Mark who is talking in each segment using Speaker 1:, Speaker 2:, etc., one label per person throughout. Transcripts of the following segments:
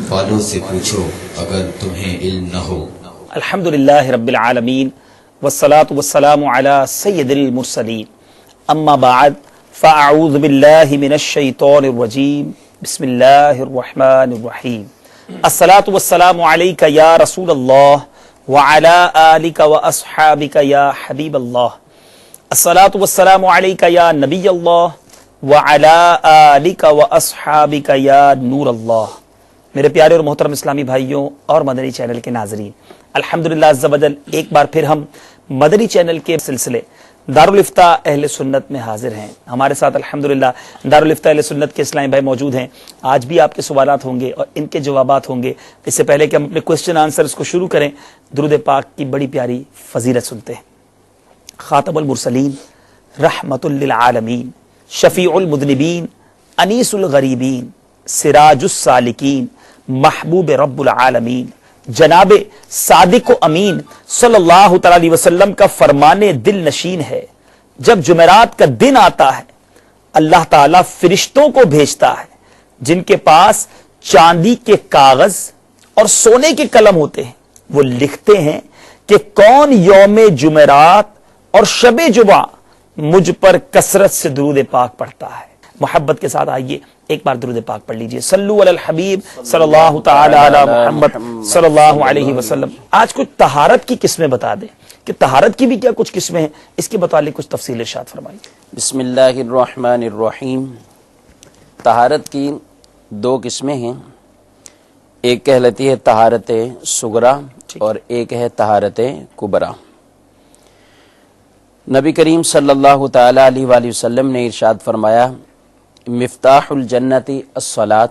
Speaker 1: والوں سے پوچھو اگر تمہیں علم نہ ہو۔
Speaker 2: الحمدللہ رب العالمین والصلاة والسلام علی سید المرسلین، اما بعد فاعوذ باللہ من الشیطان الرجیم، بسم اللہ الرحمن الرحیم۔ الصلاة والسلام علیک یا رسول اللہ وعلی آلک واصحابک یا حبیب اللہ۔ الصلاة والسلام علیک یا نبی اللہ وعلی آلک واصحابک یا نور اللہ۔ میرے پیارے اور محترم اسلامی بھائیوں اور مدنی چینل کے ناظرین، الحمدللہ عز و جل ایک بار پھر ہم مدنی چینل کے سلسلے دارالفتاء اہل سنت میں حاضر ہیں۔ ہمارے ساتھ الحمدللہ دارالفتاء اہل سنت کے اسلامی بھائی موجود ہیں۔ آج بھی آپ کے سوالات ہوں گے اور ان کے جوابات ہوں گے۔ اس سے پہلے کہ ہم اپنے کوسچن آنسرز کو شروع کریں، درود پاک کی بڑی پیاری فضیلت سنتے ہیں۔ خاتم المرسلین، رحمت للعالمین، شفیع المذنبین، انیس الغریبین، سراج السالکین، محبوب رب العالمین، جناب صادق و امین صلی اللہ تعالی علیہ وسلم کا فرمان دل نشین ہے۔ جب جمعرات کا دن آتا ہے اللہ تعالیٰ فرشتوں کو بھیجتا ہے جن کے پاس چاندی کے کاغذ اور سونے کے قلم ہوتے ہیں۔ وہ لکھتے ہیں کہ کون یوم جمعرات اور شب جمعہ مجھ پر کثرت سے درود پاک پڑھتا ہے۔ محبت کے ساتھ آئیے ایک بار درود پاک پڑھ لیجئے۔ صلو علی الحبیب صلی اللہ تعالی علی محمد صلی اللہ علیہ وسلم۔ آج کچھ طہارت کی قسمیں بتا دیں کہ طہارت کی بھی کیا کچھ قسمیں ہیں، اس کے متعلق کچھ تفصیل ارشاد فرمائیے۔
Speaker 3: بسم اللہ الرحمن الرحیم۔ طہارت کی دو قسمیں ہیں، ایک کہلاتی ہے طہارت صغریٰ اور ایک ہے طہارت کبریٰ۔ نبی کریم صلی اللہ تعالی علیہ وآلہ وسلم نے ارشاد فرمایا، مفتاح الجنت الصلاۃ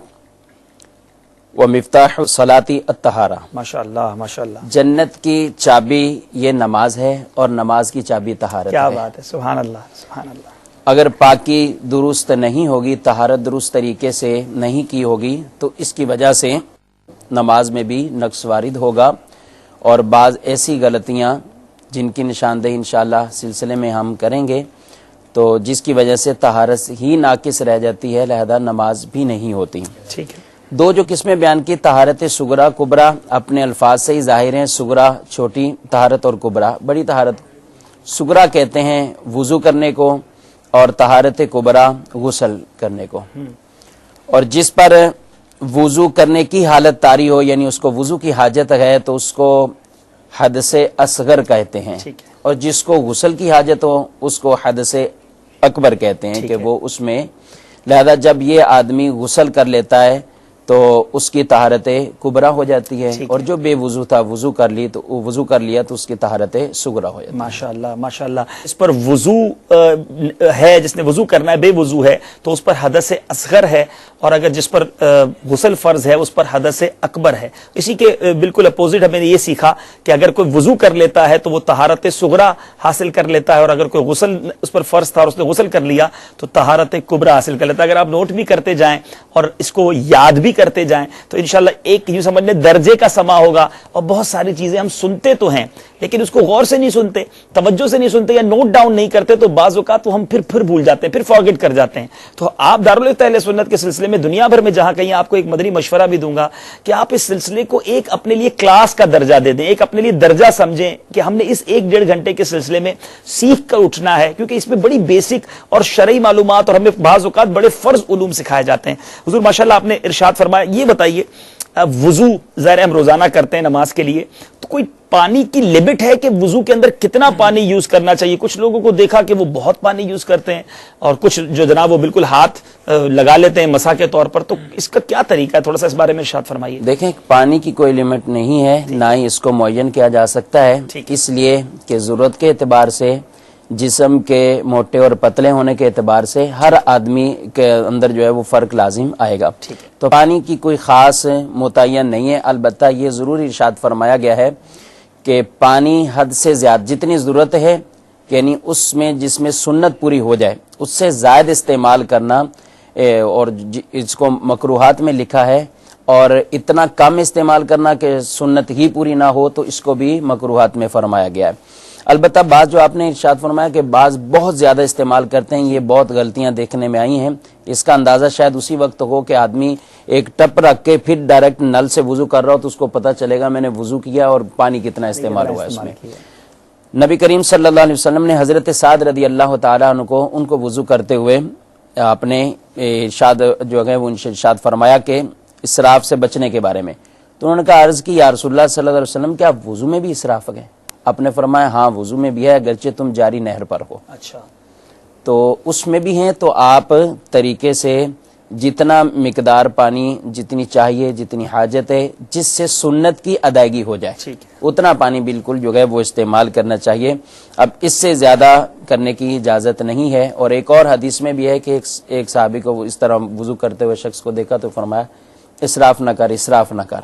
Speaker 3: و مفتاح الصلاۃ الطہارہ۔
Speaker 2: ماشاءاللہ ماشاءاللہ،
Speaker 3: جنت کی چابی یہ نماز ہے اور نماز کی چابی طہارت ہے۔
Speaker 2: کیا بات ہے، سبحان اللہ سبحان اللہ۔
Speaker 3: اگر پاکی درست نہیں ہوگی، طہارت درست طریقے سے نہیں کی ہوگی تو اس کی وجہ سے نماز میں بھی نقص وارد ہوگا، اور بعض ایسی غلطیاں جن کی نشاندہی انشاءاللہ سلسلے میں ہم کریں گے، تو جس کی وجہ سے طہارت ہی ناقص رہ جاتی ہے، لہذا نماز بھی نہیں ہوتی۔
Speaker 2: ٹھیک ہے۔
Speaker 3: دو جو قسمیں بیان کی، طہارت صغریٰ کبریٰ، اپنے الفاظ سے ہی ظاہر ہیں، صغریٰ چھوٹی طہارت اور کبریٰ بڑی طہارت۔ صغریٰ کہتے ہیں وضو کرنے کو، اور طہارت کبریٰ غسل کرنے کو۔ اور جس پر وضو کرنے کی حالت طاری ہو، یعنی اس کو وضو کی حاجت ہے، تو اس کو حدث اصغر کہتے ہیں، اور جس کو غسل کی حاجت ہو اس کو حدث اکبر کہتے ہیں کہ وہ اس میں، لہذا جب یہ آدمی غسل کر لیتا ہے تو اس کی طہارت کبریٰ ہو جاتی ہے، اور جو بے وضو تھا وضو کر لیا تو اس کی طہارت صغریٰ ہو جاتی ہے۔
Speaker 2: ماشاءاللہ ماشاءاللہ۔ اس پر وضو ہے، جس نے وضو کرنا ہے بے وضو ہے تو اس پر حدث اصغر ہے، اور اگر جس پر غسل فرض ہے اس پر حدث اکبر ہے۔ اسی کے بالکل اپوزٹ ہمیں یہ سیکھا کہ اگر کوئی وضو کر لیتا ہے تو وہ طہارت صغریٰ حاصل کر لیتا ہے، اور اگر کوئی غسل اس پر فرض تھا اور اس نے غسل کر لیا تو طہارت کبریٰ حاصل کر لیتا ہے۔ اگر آپ نوٹ بھی کرتے جائیں اور اس کو یاد بھی کرتے جائیں تو انشاءاللہ ایک یوں سمجھ لیں درجے کا سما ہوگا، اور بہت ساری چیزیں ہم سنتے تو ہیں لیکن اس کو غور سے نہیں سنتے، توجہ سے نہیں سنتے، یا نوٹ ڈاؤن نہیں کرتے، تو بعض اوقات تو ہم پھر بھول جاتے ہیں، پھر فارگیٹ کر جاتے ہیں۔ تو آپ دارالفتاء اہل سنت کے سلسلے میں دنیا بھر میں جہاں کہیں آپ کو ایک مدنی مشورہ بھی دوں گا کہ آپ اس سلسلے کو ایک اپنے لیے کلاس کا درجہ دے دیں، ایک اپنے لیے درجہ سمجھیں کہ ہم نے اس 1-1.5 گھنٹے کے سلسلے میں سیکھ کر اٹھنا ہے، کیونکہ اس میں بڑی بیسک اور شرعی معلومات اور ہمیں بعض اوقات بڑے فرض علوم سکھائے جاتے ہیں۔ حضور ماشاءاللہ آپ نے ارشاد فرمایا۔ یہ بتائیے، وضو ظاہر ہم روزانہ کرتے ہیں نماز کے لیے، تو کوئی پانی کی لمٹ ہے کہ وضو کے اندر کتنا پانی یوز کرنا چاہیے؟ کچھ لوگوں کو دیکھا کہ وہ بہت پانی یوز کرتے ہیں، اور کچھ جو جناب وہ بالکل ہاتھ لگا لیتے ہیں مسح کے طور پر، تو اس کا کیا طریقہ ہے؟ تھوڑا سا اس بارے میں ارشاد فرمائیے۔
Speaker 3: دیکھیں، پانی کی کوئی لمٹ نہیں ہے، نہ ہی اس کو معین کیا جا سکتا ہے، اس لیے کہ ضرورت کے اعتبار سے، جسم کے موٹے اور پتلے ہونے کے اعتبار سے ہر آدمی کے اندر جو ہے وہ فرق لازم آئے گا۔ تو پانی کی کوئی خاص متعین نہیں ہے، البتہ یہ ضرور ارشاد فرمایا گیا ہے کہ پانی حد سے زیادہ جتنی ضرورت ہے، یعنی اس میں جس میں سنت پوری ہو جائے، اس سے زائد استعمال کرنا، اور اس کو مکروہات میں لکھا ہے، اور اتنا کم استعمال کرنا کہ سنت ہی پوری نہ ہو تو اس کو بھی مکروہات میں فرمایا گیا ہے۔ البتہ بعض جو آپ نے ارشاد فرمایا کہ بعض بہت زیادہ استعمال کرتے ہیں، یہ بہت غلطیاں دیکھنے میں آئی ہیں، اس کا اندازہ شاید اسی وقت ہو کہ آدمی ایک ٹپ رکھ کے پھر ڈائریکٹ نل سے وضو کر رہا ہو تو اس کو پتہ چلے گا میں نے وضو کیا اور پانی کتنا استعمال ہوا اس میں. نبی کریم صلی اللہ علیہ وسلم نے حضرت سعد رضی اللہ تعالیٰ عنہ کو ان کو وضو کرتے ہوئے اپنے ارشاد جو ہے وہ ارشاد فرمایا کہ اسراف سے بچنے کے بارے میں. تو انہوں نے کہا عرض کی یا رسول اللہ صلی اللہ علیہ وسلم کیا وضو میں بھی اسراف ہے؟ آپ نے فرمایا ہاں وضو میں بھی ہے اگرچہ تم جاری نہر پر ہو.
Speaker 2: اچھا
Speaker 3: تو اس میں بھی ہیں تو آپ طریقے سے جتنا مقدار پانی جتنی چاہیے جتنی حاجت ہے جس سے سنت کی ادائیگی ہو جائے اتنا پانی بالکل جو ہے وہ استعمال کرنا چاہیے. اب اس سے زیادہ کرنے کی اجازت نہیں ہے. اور ایک اور حدیث میں بھی ہے کہ ایک صحابی کو اس طرح وضو کرتے ہوئے شخص کو دیکھا تو فرمایا اسراف نہ کر اسراف نہ کر.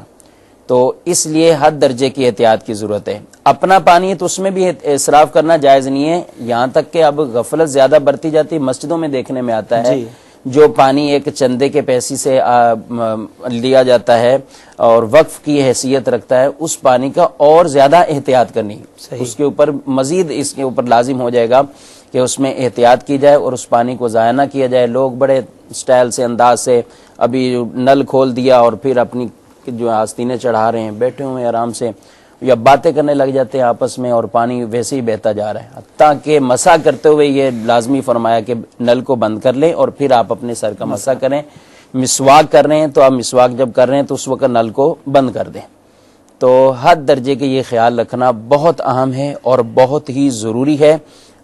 Speaker 3: تو اس لیے حد درجے کی احتیاط کی ضرورت ہے. اپنا پانی تو اس میں بھی اسراف کرنا جائز نہیں ہے. یہاں تک کہ اب غفلت زیادہ برتی جاتی مسجدوں میں دیکھنے میں آتا ہے جو پانی ایک چندے کے پیسے سے لیا جاتا ہے اور وقف کی حیثیت رکھتا ہے اس پانی کا اور زیادہ احتیاط کرنی اس کے اوپر مزید اس کے اوپر لازم ہو جائے گا کہ اس میں احتیاط کی جائے اور اس پانی کو ضائع نہ کیا جائے. لوگ بڑے سٹائل سے انداز سے ابھی نل کھول دیا اور پھر اپنی جو آستینیں چڑھا رہے ہیں بیٹھے ہوئے آرام سے یا باتیں کرنے لگ جاتے ہیں آپس میں اور پانی ویسے ہی بہتا جا رہا ہے. تاکہ مسح کرتے ہوئے یہ لازمی فرمایا کہ نل کو بند کر لیں اور پھر آپ اپنے سر کا مسح کریں. مسواک کر رہے ہیں تو آپ مسواک جب کر رہے ہیں تو اس وقت نل کو بند کر دیں. تو حد درجے کے یہ خیال رکھنا بہت اہم ہے اور بہت ہی ضروری ہے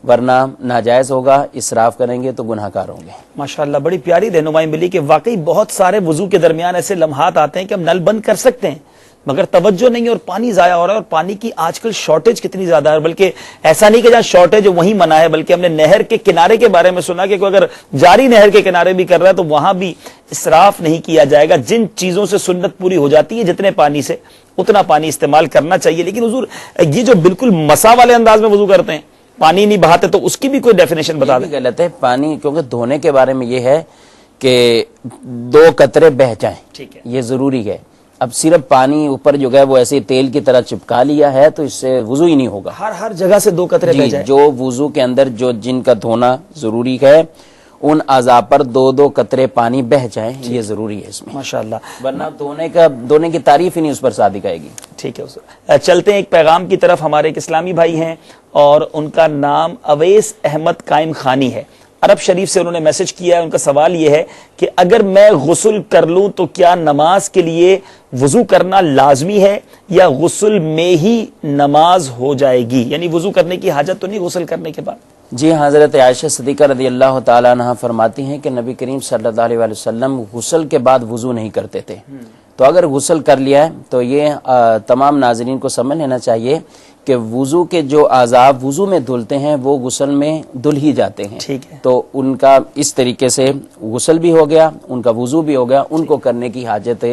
Speaker 3: ورنہ ناجائز ہوگا اسراف کریں گے تو گناہ کار ہوں گے.
Speaker 2: ماشاءاللہ بڑی پیاری رہنمائی ملی کہ واقعی بہت سارے وضو کے درمیان ایسے لمحات آتے ہیں کہ ہم نل بند کر سکتے ہیں مگر توجہ نہیں اور پانی ضائع ہو رہا ہے. اور پانی کی آج کل شارٹیج کتنی زیادہ ہے بلکہ ایسا نہیں کہ جہاں شارٹیج وہیں منع ہے بلکہ ہم نے نہر کے کنارے کے بارے میں سنا کہ کوئی اگر جاری نہر کے کنارے بھی کر رہا ہے تو وہاں بھی اسراف نہیں کیا جائے گا. جن چیزوں سے سنت پوری ہو جاتی ہے جتنے پانی سے اتنا پانی استعمال کرنا چاہیے. لیکن حضور یہ جو بالکل مسا والے انداز میں وضو کرتے ہیں پانی نہیں بہاتے تو اس کی بھی کوئی ڈیفینیشن بتا دیں.
Speaker 3: غلط ہے. پانی کیونکہ دھونے کے بارے میں یہ ہے کہ 2 قطرے بہہ جائیں
Speaker 2: ٹھیک ہے
Speaker 3: یہ ضروری ہے. اب صرف پانی اوپر جو ہے وہ ایسے تیل کی طرح چپکا لیا ہے تو اس سے وضو ہی نہیں ہوگا.
Speaker 2: ہر جگہ سے 2 قطرے بہ جائیں.
Speaker 3: جو وضو کے اندر جو جن کا دھونا ضروری ہے ان اعضاء پر 2 قطرے پانی بہہ جائیں یہ ضروری ہے اس میں.
Speaker 2: ماشاءاللہ
Speaker 3: ورنہ دھونے کی تعریف ہی نہیں اس پر صادق آئے گی.
Speaker 2: ٹھیک ہے چلتے ہیں ایک پیغام کی طرف. ہمارے ایک اسلامی بھائی ہیں اور ان کا نام اویس احمد قائم خانی ہے. عرب شریف سے انہوں نے میسج کیا ہے. ان کا سوال یہ ہے کہ اگر میں غسل کر لوں تو کیا نماز کے لیے وضو کرنا لازمی ہے یا غسل میں ہی نماز ہو جائے گی؟ یعنی وضو کرنے کی حاجت تو نہیں غسل کرنے کے بعد؟
Speaker 3: جی حضرت عائشہ صدیقہ رضی اللہ تعالیٰ عنہ فرماتی ہیں کہ نبی کریم صلی اللہ علیہ وسلم غسل کے بعد وضو نہیں کرتے تھے. تو اگر غسل کر لیا ہے تو یہ تمام ناظرین کو سمجھ لینا چاہیے کہ وضو کے جو اعضاء وضو میں دھلتے ہیں وہ غسل میں دھل ہی جاتے ہیں.
Speaker 2: ٹھیک ہے
Speaker 3: تو ان کا اس طریقے سے غسل بھی ہو گیا ان کا وضو بھی ہو گیا. ان کو کرنے کی حاجت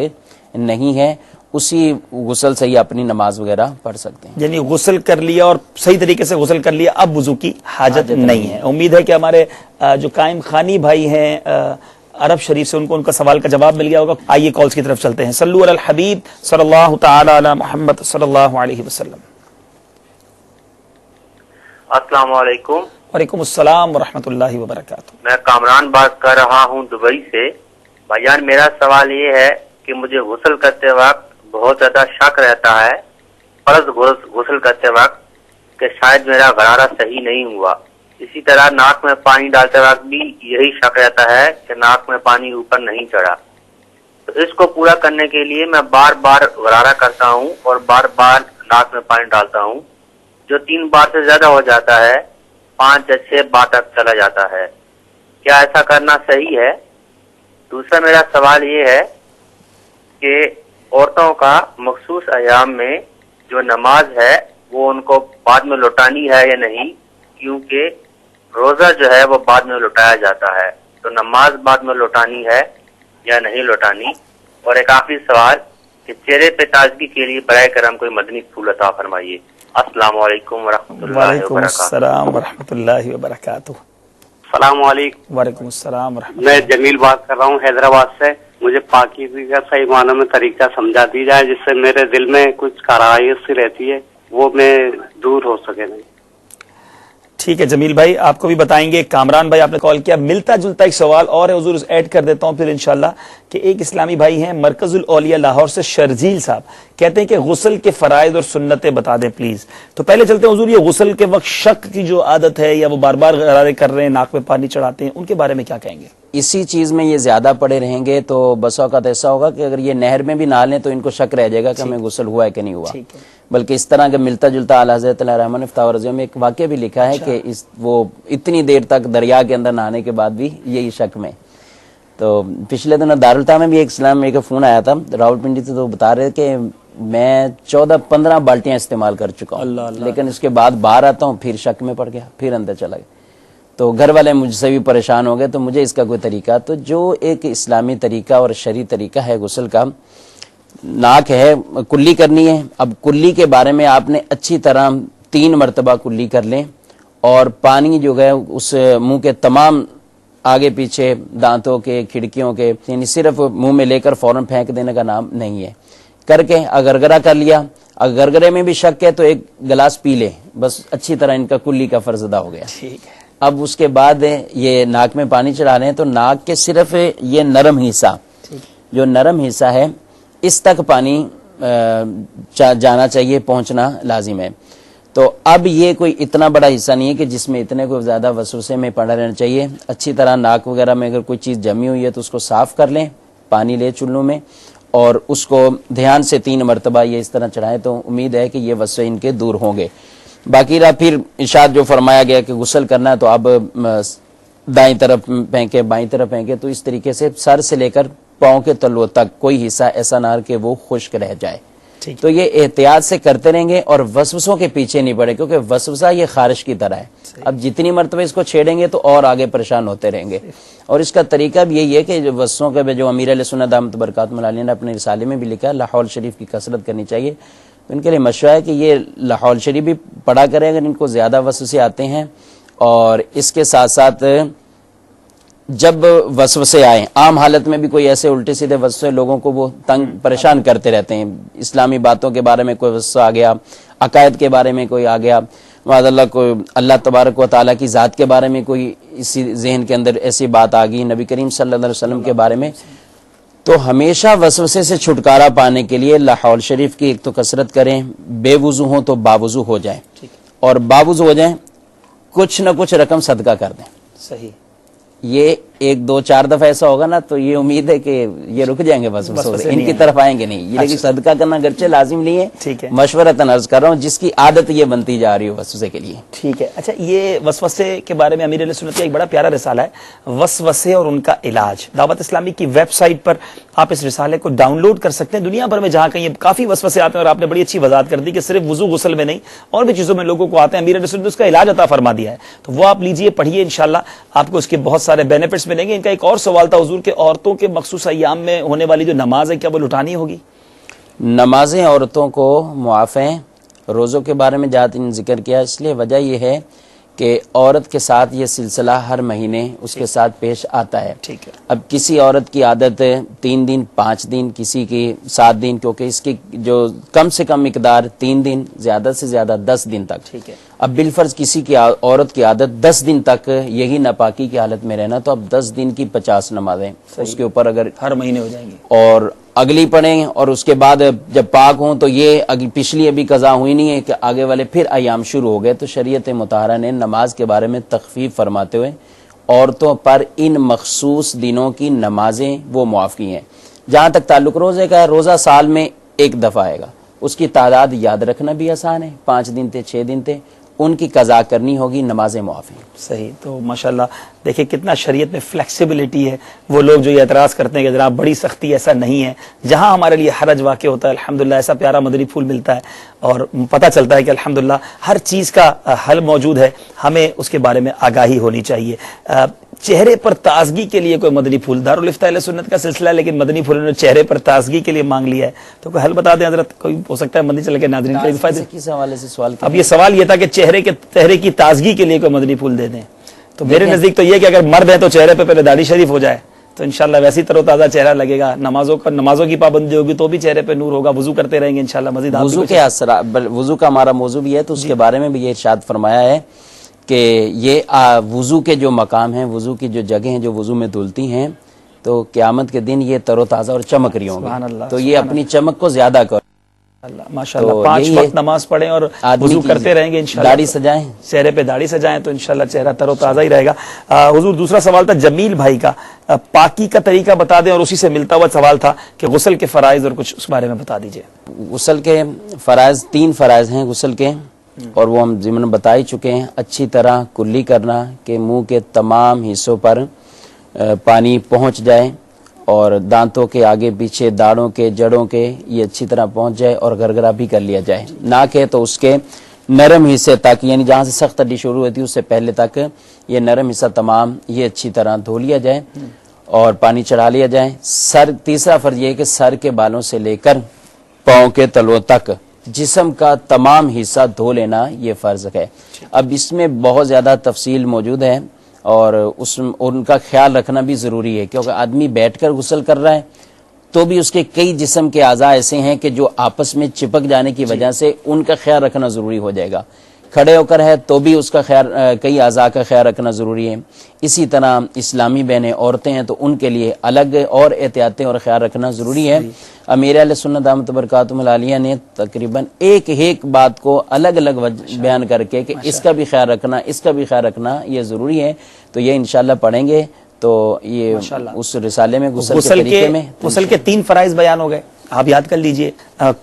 Speaker 3: نہیں ہے. اسی غسل سے ہی اپنی نماز وغیرہ پڑھ سکتے ہیں.
Speaker 2: یعنی غسل کر لیا اور صحیح طریقے سے غسل کر لیا اب وضو کی حاجت نہیں ہے. امید ہے کہ ہمارے جو قائم خانی بھائی ہیں عرب شریف سے ان کا سوال کا جواب مل گیا ہوگا. آئیے کالز کی طرف چلتے ہیں. صلو علی الحبیب صلی اللہ تعالی علی محمد صلی اللہ علیہ وسلم.
Speaker 4: السلام علیکم.
Speaker 2: وعلیکم السلام ورحمۃ اللہ وبرکاتہ.
Speaker 4: میں کامران بات کر رہا ہوں دبئی سے. بھائی جان میرا سوال یہ ہے کہ مجھے غسل کرتے وقت بہت زیادہ شک رہتا ہے فرض غسل کرتے وقت کہ شاید میرا غرارہ صحیح نہیں ہوا. اسی طرح ناک میں پانی ڈالتے وقت بھی یہی شک رہتا ہے کہ ناک میں پانی اوپر نہیں چڑھا. تو اس کو پورا کرنے کے لیے میں بار بار غرارہ کرتا ہوں اور بار بار ناک میں پانی ڈالتا ہوں جو 3 بار سے زیادہ ہو جاتا ہے 5 یا 6 بار تک چلا جاتا ہے. کیا ایسا کرنا صحیح ہے؟ دوسرا میرا سوال یہ ہے کہ عورتوں کا مخصوص ایام میں جو نماز ہے وہ ان کو بعد میں لوٹانی ہے یا نہیں، کیونکہ روزہ جو ہے وہ بعد میں لوٹایا جاتا ہے. تو نماز بعد میں لوٹانی ہے یا نہیں لوٹانی؟ اور ایک آخری سوال کہ چہرے پہ تازگی کے لیے برائے کرم کوئی مدنی پھول عطا فرمائیے. السلام علیکم ورحمۃ اللہ
Speaker 2: وعلیکم
Speaker 4: وبرکاتہ.
Speaker 2: السلام ورحمۃ اللہ وبرکاتہ.
Speaker 5: السلام علیکم.
Speaker 2: وعلیکم السلام ورحمۃ
Speaker 5: میں جمیل بات کر رہا ہوں حیدرآباد سے. مجھے پاکیزگی کا صحیح معنوں میں طریقہ سمجھا دی جائے جس سے میرے دل میں کچھ کراہیت سی رہتی ہے وہ میں دور ہو سکے. نہیں
Speaker 2: ٹھیک ہے جمیل بھائی، آپ کو بھی بتائیں گے. کامران بھائی آپ نے کال کیا، ملتا جلتا ایک سوال اور ہے حضور، ایڈ کر دیتا ہوں پھر انشاءاللہ. کہ ایک اسلامی بھائی ہیں مرکز الاولیاء لاہور سے، شرجیل صاحب، کہتے ہیں کہ غسل کے فرائض اور سنتیں بتا دیں پلیز. تو پہلے چلتے ہیں حضور، یہ غسل کے وقت شک کی جو عادت ہے یا وہ بار بار غرارے کر رہے ہیں، ناک میں پانی چڑھاتے ہیں، ان کے بارے میں کیا کہیں گے؟
Speaker 3: اسی چیز میں یہ زیادہ پڑے رہیں گے تو بس اوقات ایسا ہوگا کہ اگر یہ نہر میں بھی نہا لیں تو ان کو شک رہ جائے گا کہ ہمیں غسل ہوا ہے کہ نہیں ہوا. بلکہ اس طرح کا ملتا جلتا اعلیٰ حضرت علیہ رحمٰن فتاوی ورضیہ میں ایک واقعہ بھی لکھا ہے کہ وہ اتنی دیر تک دریا کے اندر نہانے کے بعد بھی یہی شک میں. تو پچھلے دنوں دارالفتہ میں بھی ایک اسلام میں ایک فون آیا تھا راولپنڈی سے، تو بتا رہے کہ میں 14-15 بالٹیاں استعمال کر چکا ہوں، لیکن اس کے بعد باہر آتا ہوں پھر شک میں پڑ گیا، پھر اندر چلا گیا. تو گھر والے مجھ سے بھی پریشان ہو گئے. تو مجھے اس کا کوئی طریقہ، تو جو ایک اسلامی طریقہ اور شرعی طریقہ ہے غسل کا، ناک ہے کلی کرنی ہے. اب کلی کے بارے میں آپ نے اچھی طرح 3 مرتبہ کلی کر لیں، اور پانی جو ہے اس منہ کے تمام آگے پیچھے دانتوں کے، کھڑکیوں کے، یعنی صرف منہ میں لے کر فوراً پھینک دینے کا نام نہیں ہے. کر کے گرگرا کر لیا، اگر گرگرے میں بھی شک ہے تو ایک گلاس پی لے، بس اچھی طرح ان کا کلی کا فرض ادا ہو گیا.
Speaker 2: ٹھیک ہے.
Speaker 3: اب اس کے بعد یہ ناک میں پانی چڑھا رہے ہیں تو ناک کے صرف یہ نرم حصہ، جو نرم حصہ ہے اس تک پانی جانا چاہیے، پہنچنا لازم ہے. تو اب یہ کوئی اتنا بڑا حصہ نہیں ہے کہ جس میں اتنے کوئی زیادہ وسوسے میں پڑا رہنا چاہیے. اچھی طرح ناک وغیرہ میں اگر کوئی چیز جمی ہوئی ہے تو اس کو صاف کر لیں، پانی لے چلوں میں، اور اس کو دھیان سے 3 مرتبہ یہ اس طرح چڑھائیں تو امید ہے کہ یہ وسوسے ان کے دور ہوں گے. باقی رہا پھر ارشاد جو فرمایا گیا کہ غسل کرنا ہے تو اب دائیں طرف پھینکے، بائیں طرف پھینکے، تو اس طریقے سے سر سے لے کر پاؤں کے تلووں تک کوئی حصہ ایسا نہ ہو کہ وہ خشک رہ جائے. تو یہ احتیاط سے کرتے رہیں گے اور وسوسوں کے پیچھے نہیں پڑے، کیونکہ وسوسہ یہ خارش کی طرح ہے. اب جتنی مرتبہ اس کو چھیڑیں گے تو اور آگے پریشان ہوتے رہیں گے. اور اس کا طریقہ بھی یہی ہے کہ جو وسوسوں کے جو امیر علیہ سنت دامت برکاتہم العالیہ نے اپنے رسالے میں بھی لکھا ہے، لاحول شریف کی کثرت کرنی چاہیے. ان کے لیے مشورہ ہے کہ یہ لاحول شریف بھی پڑھا کریں اگر ان کو زیادہ وسوسے آتے ہیں. اور اس کے ساتھ ساتھ جب وسوسے آئیں، عام حالت میں بھی کوئی ایسے الٹے سیدھے وسوسے لوگوں کو وہ تنگ پریشان کرتے رہتے ہیں. اسلامی باتوں کے بارے میں کوئی وسوسہ آ گیا، عقائد کے بارے میں کوئی آ گیا، معاذ اللہ کوئی اللہ تبارک و تعالیٰ کی ذات کے بارے میں کوئی اسی ذہن کے اندر ایسی بات آ گئی، نبی کریم صلی اللہ علیہ وسلم کے بارے میں، تو ہمیشہ وسوسے سے چھٹکارا پانے کے لیے لاحول شریف کی ایک تو کثرت کریں، بے وضو ہوں تو باوضو ہو جائیں، اور باوضو ہو جائیں کچھ نہ کچھ رقم صدقہ کر دیں.
Speaker 2: صحیح.
Speaker 3: یہ 1-2-4 دفعہ ایسا ہوگا نا تو یہ امید ہے کہ یہ رک جائیں گے، بس ان کی طرف آئیں گے نہیں. یہ لیکن صدقہ کرنا گرچہ لازم نہیں ہے، مشورتاً عرض کر رہا ہوں جس کی عادت یہ بنتی جا رہی ہو وسوسے کے لیے.
Speaker 2: ٹھیک ہے. اچھا، یہ وسوسے کے بارے میں امیر علیہ سنت کا ایک بڑا پیارا رسالہ ہے، وسوسے اور ان کا علاج. دعوت اسلامی کی ویب سائٹ پر آپ اس رسالے کو ڈاؤن لوڈ کر سکتے ہیں. دنیا بھر میں جہاں کہیں کافی وسوسے آتے ہیں، اور آپ نے بڑی اچھی وضاحت کر دی کہ صرف وضو غسل میں نہیں اور بھی چیزوں میں لوگوں کو آتے ہیں، امیر علیہ سنت نے اس کا علاج عطا فرما دیا ہے. تو وہ آپ لیجئے، پڑھیے، انشاءاللہ آپ کو اس کے بہت سارے بینیفٹس ملیں گے. ان کا ایک اور سوال تھا حضور کہ عورتوں کے مخصوص ایام میں ہونے والی جو نماز ہے کیا وہ لٹانی ہوگی؟
Speaker 3: نمازیں عورتوں کو معاف ہیں. روزوں کے بارے میں جہاں تین ذکر کیا، اس لیے وجہ یہ ہے کہ عورت کے ساتھ یہ سلسلہ ہر مہینے اس کے ساتھ پیش آتا ہے.
Speaker 2: ٹھیک ہے.
Speaker 3: اب کسی عورت کی عادت 3 دن 5 دن، کسی کی 7 دن، کیونکہ اس کی جو کم سے کم مقدار 3 دن، زیادہ سے زیادہ 10 دن تک.
Speaker 2: ٹھیک ہے.
Speaker 3: اب بالفرض کسی کی عورت کی عادت 10 دن تک یہی ناپاکی کی حالت میں رہنا، تو اب 10 دن کی 50 نمازیں اس کے اوپر اگر
Speaker 2: ہر مہینے ہو جائیں گی،
Speaker 3: اور اگلی پڑھیں، اور اس کے بعد جب پاک ہوں تو یہ پچھلی ابھی قضا ہوئی نہیں ہے کہ آگے والے پھر ایام شروع ہو گئے. تو شریعت مطہرہ نے نماز کے بارے میں تخفیف فرماتے ہوئے عورتوں پر ان مخصوص دنوں کی نمازیں وہ معاف کی ہیں. جہاں تک تعلق روزے کا ہے، روزہ سال میں 1 دفعہ آئے گا، اس کی تعداد یاد رکھنا بھی آسان ہے، 5 دن تھے 6 دن تھے، ان کی قضا کرنی ہوگی، نمازیں معاف ہیں.
Speaker 2: صحیح. تو ماشاءاللہ دیکھیں کتنا شریعت میں فلیکسیبلٹی ہے. وہ لوگ جو یہ اعتراض کرتے ہیں کہ جناب بڑی سختی، ایسا نہیں ہے. جہاں ہمارے لیے حرج واقع ہوتا ہے الحمدللہ ایسا پیارا مدنی پھول ملتا ہے اور پتہ چلتا ہے کہ الحمدللہ ہر چیز کا حل موجود ہے، ہمیں اس کے بارے میں آگاہی ہونی چاہیے. چہرے پر تازگی کے لیے کوئی مدنی پھول، دارالفتہ اہل سنت کا سلسلہ ہے لیکن مدنی پھول نے چہرے پر تازگی کے لیے مانگ لیا ہے، تو کوئی حل بتا دیں حضرت. کوئی ہو سکتا ہے مدنی چل کے ناظرین کا فائدہ.
Speaker 3: کس حوالے سے سوال کیا؟
Speaker 2: اب یہ سوال یہ تھا کہ چہرے کی تازگی کے لیے کوئی مدنی پھول دے دیں. تو میرے نزدیک تو یہ کہ اگر مرد ہے تو چہرے پہ پہلے داڑھی شریف ہو جائے تو انشاءاللہ ویسی تر و تازہ چہرہ لگے گا. نمازوں کی پابندی ہوگی تو بھی چہرے پہ نور ہوگا. وضو کرتے رہیں گے انشاءاللہ. مزید
Speaker 3: وضو کا ہمارا موضوع بھی ہے تو اس کے بارے میں بھی یہ ارشاد فرمایا ہے کہ یہ وضو کے جو مقام ہیں، وضو کی جو جگہیں ہیں جو وضو میں دھلتی ہیں، تو قیامت کے دن یہ تر و تازہ اور چمک رہی ہوں
Speaker 2: سبحان اللہ،
Speaker 3: گی، تو یہ اپنی چمک کو زیادہ کرو،
Speaker 2: اللہ ماشاءاللہ،
Speaker 3: تو
Speaker 2: 5
Speaker 3: یہی
Speaker 2: وقت
Speaker 3: ہے،
Speaker 2: نماز پڑھیں اور
Speaker 3: آدمی
Speaker 2: وضو
Speaker 3: کی
Speaker 2: کرتے رہیں گے انشاءاللہ،
Speaker 3: داڑھی سجائیں،
Speaker 2: چہرے پہ داڑھی سجائیں تو انشاءاللہ چہرہ تر و تازہ ہی رہے گا۔ حضور دوسرا سوال تھا جمیل بھائی کا، پاکی کا طریقہ بتا دیں، اور اسی سے ملتا ہوا سوال تھا کہ غسل کے فرائض اور کچھ اس بارے میں بتا دیجئے۔
Speaker 3: غسل کے فرائض 3 فرائض ہیں غسل کے، اور وہ ہم ضمن بتا ہی چکے ہیں۔ اچھی طرح کلی کرنا کہ منہ کے تمام حصوں پر پانی پہنچ جائے، اور دانتوں کے آگے پیچھے، داڑھوں کے، جڑوں کے، یہ اچھی طرح پہنچ جائے، اور گرگرا بھی کر لیا جائے۔ ناک ہے تو اس کے نرم حصے تک، یعنی جہاں سے سخت ہڈی شروع ہوتی ہے اس سے پہلے تک یہ نرم حصہ تمام یہ اچھی طرح دھو لیا جائے اور پانی چڑھا لیا جائے۔ سر، تیسرا فرض یہ ہے کہ سر کے بالوں سے لے کر پاؤں کے تلوؤں تک جسم کا تمام حصہ دھو لینا یہ فرض ہے۔ اب اس میں بہت زیادہ تفصیل موجود ہے، اور ان کا خیال رکھنا بھی ضروری ہے، کیونکہ آدمی بیٹھ کر غسل کر رہا ہے تو بھی اس کے کئی جسم کے اعضاء ایسے ہیں کہ جو آپس میں چپک جانے کی وجہ سے ان کا خیال رکھنا ضروری ہو جائے گا۔ کھڑے ہو کر ہے تو بھی اس کا خیال، کئی اعضاء کا خیال رکھنا ضروری ہے۔ اسی طرح اسلامی بہنیں، عورتیں ہیں تو ان کے لیے الگ اور احتیاطیں اور خیال رکھنا ضروری ہے۔ امیر اہل سنت دامت برکاتہم العالیہ نے تقریباً ایک بات کو الگ الگ بیان کر کے کہ اس کا بھی خیال رکھنا، اس کا بھی خیال رکھنا یہ ضروری ہے، تو یہ انشاءاللہ پڑھیں گے تو یہ اس رسالے میں غسل کے طریقے میں
Speaker 2: غسل کے 3 فرائض بیان ہو گئے، آپ یاد کر لیجئے۔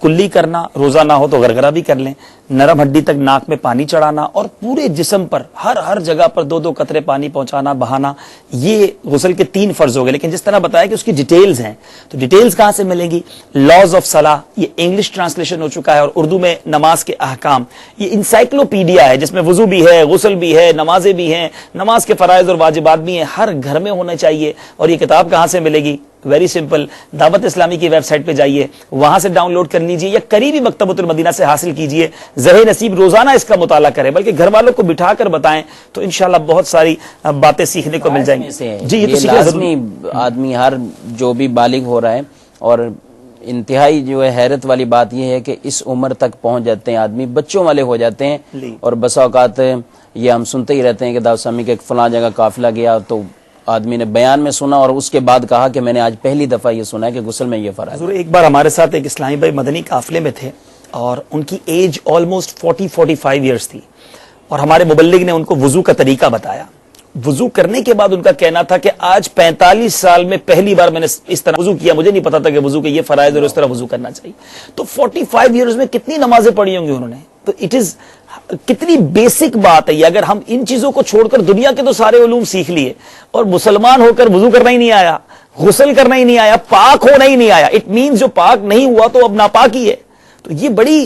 Speaker 2: کلی کرنا، روزہ نہ ہو تو گرگرا بھی کر لیں، نرم ہڈی تک ناک میں پانی چڑھانا، اور پورے جسم پر ہر جگہ پر 2 قطرے پانی پہنچانا، بہانا، یہ غسل کے 3 فرض ہو گئے۔ لیکن جس طرح بتایا کہ اس کی ڈیٹیلز ہیں، تو ڈیٹیلز کہاں سے ملیں گی؟ لاز آف صلاح، یہ انگلش ٹرانسلیشن ہو چکا ہے، اور اردو میں نماز کے احکام، یہ انسائکلوپیڈیا ہے جس میں وضو بھی ہے، غسل بھی ہے، نمازیں بھی ہیں، نماز کے فرائض اور واجبات بھی ہیں، ہر گھر میں ہونا چاہیے۔ اور یہ کتاب کہاں سے ملے گی؟ ویری سمپل، دعوت اسلامی کی ویب سائٹ پہ جائیے، وہاں سے ڈاؤن لوڈ کر لیجیے، یا قریبی مکتبۃ المدینہ سے حاصل کیجیے۔ زہ نصیب روزانہ اس کا مطالعہ کریں، بلکہ گھر والوں کو بٹھا کر بتائیں تو انشاءاللہ بہت ساری باتیں سیکھنے کو مل جائیں گی۔
Speaker 3: جی یہ تو لازمی آدمی، ہر جو بھی بالغ ہو رہا ہے، اور انتہائی جو ہے حیرت والی بات یہ ہے کہ اس عمر تک پہنچ جاتے ہیں آدمی، بچوں والے ہو جاتے ہیں، اور بسا اوقات یہ ہم سنتے ہی رہتے ہیں کہ دعوت اسلامی کے فلاں جگہ قافلہ گیا تو آدمی نے بیان میں سنا اور اس کے بعد کہا کہ میں نے آج پہلی دفعہ یہ سنا ہے کہ غسل میں یہ فرض ہے۔
Speaker 2: حضور ایک بار ہمارے ساتھ ایک اسلامی بھائی مدنی قافلے میں تھے، اور ان کی ایج آلموسٹ 40-45 ایئرز تھی، اور ہمارے مبلغ نے ان کو وضو کا طریقہ بتایا۔ وضو کرنے کے بعد ان کا کہنا تھا کہ آج 45 سال میں پہلی بار میں نے اس طرح وضو کیا، مجھے نہیں پتا تھا کہ وضو کے یہ فرائض اور اس طرح وضو کرنا چاہیے۔ تو 45 ایئرز میں کتنی نمازیں پڑھی ہوں گی انہوں نے؟ تو اٹ از کتنی بیسک بات ہے یہ، اگر ہم ان چیزوں کو چھوڑ کر دنیا کے تو سارے علوم سیکھ لیے، اور مسلمان ہو کر وضو کرنا ہی نہیں آیا، غسل کرنا ہی نہیں آیا، پاک ہونا ہی نہیں آیا، اٹ مینز جو پاک نہیں ہوا تو اب ناپاک ہی ہے۔ تو یہ بڑی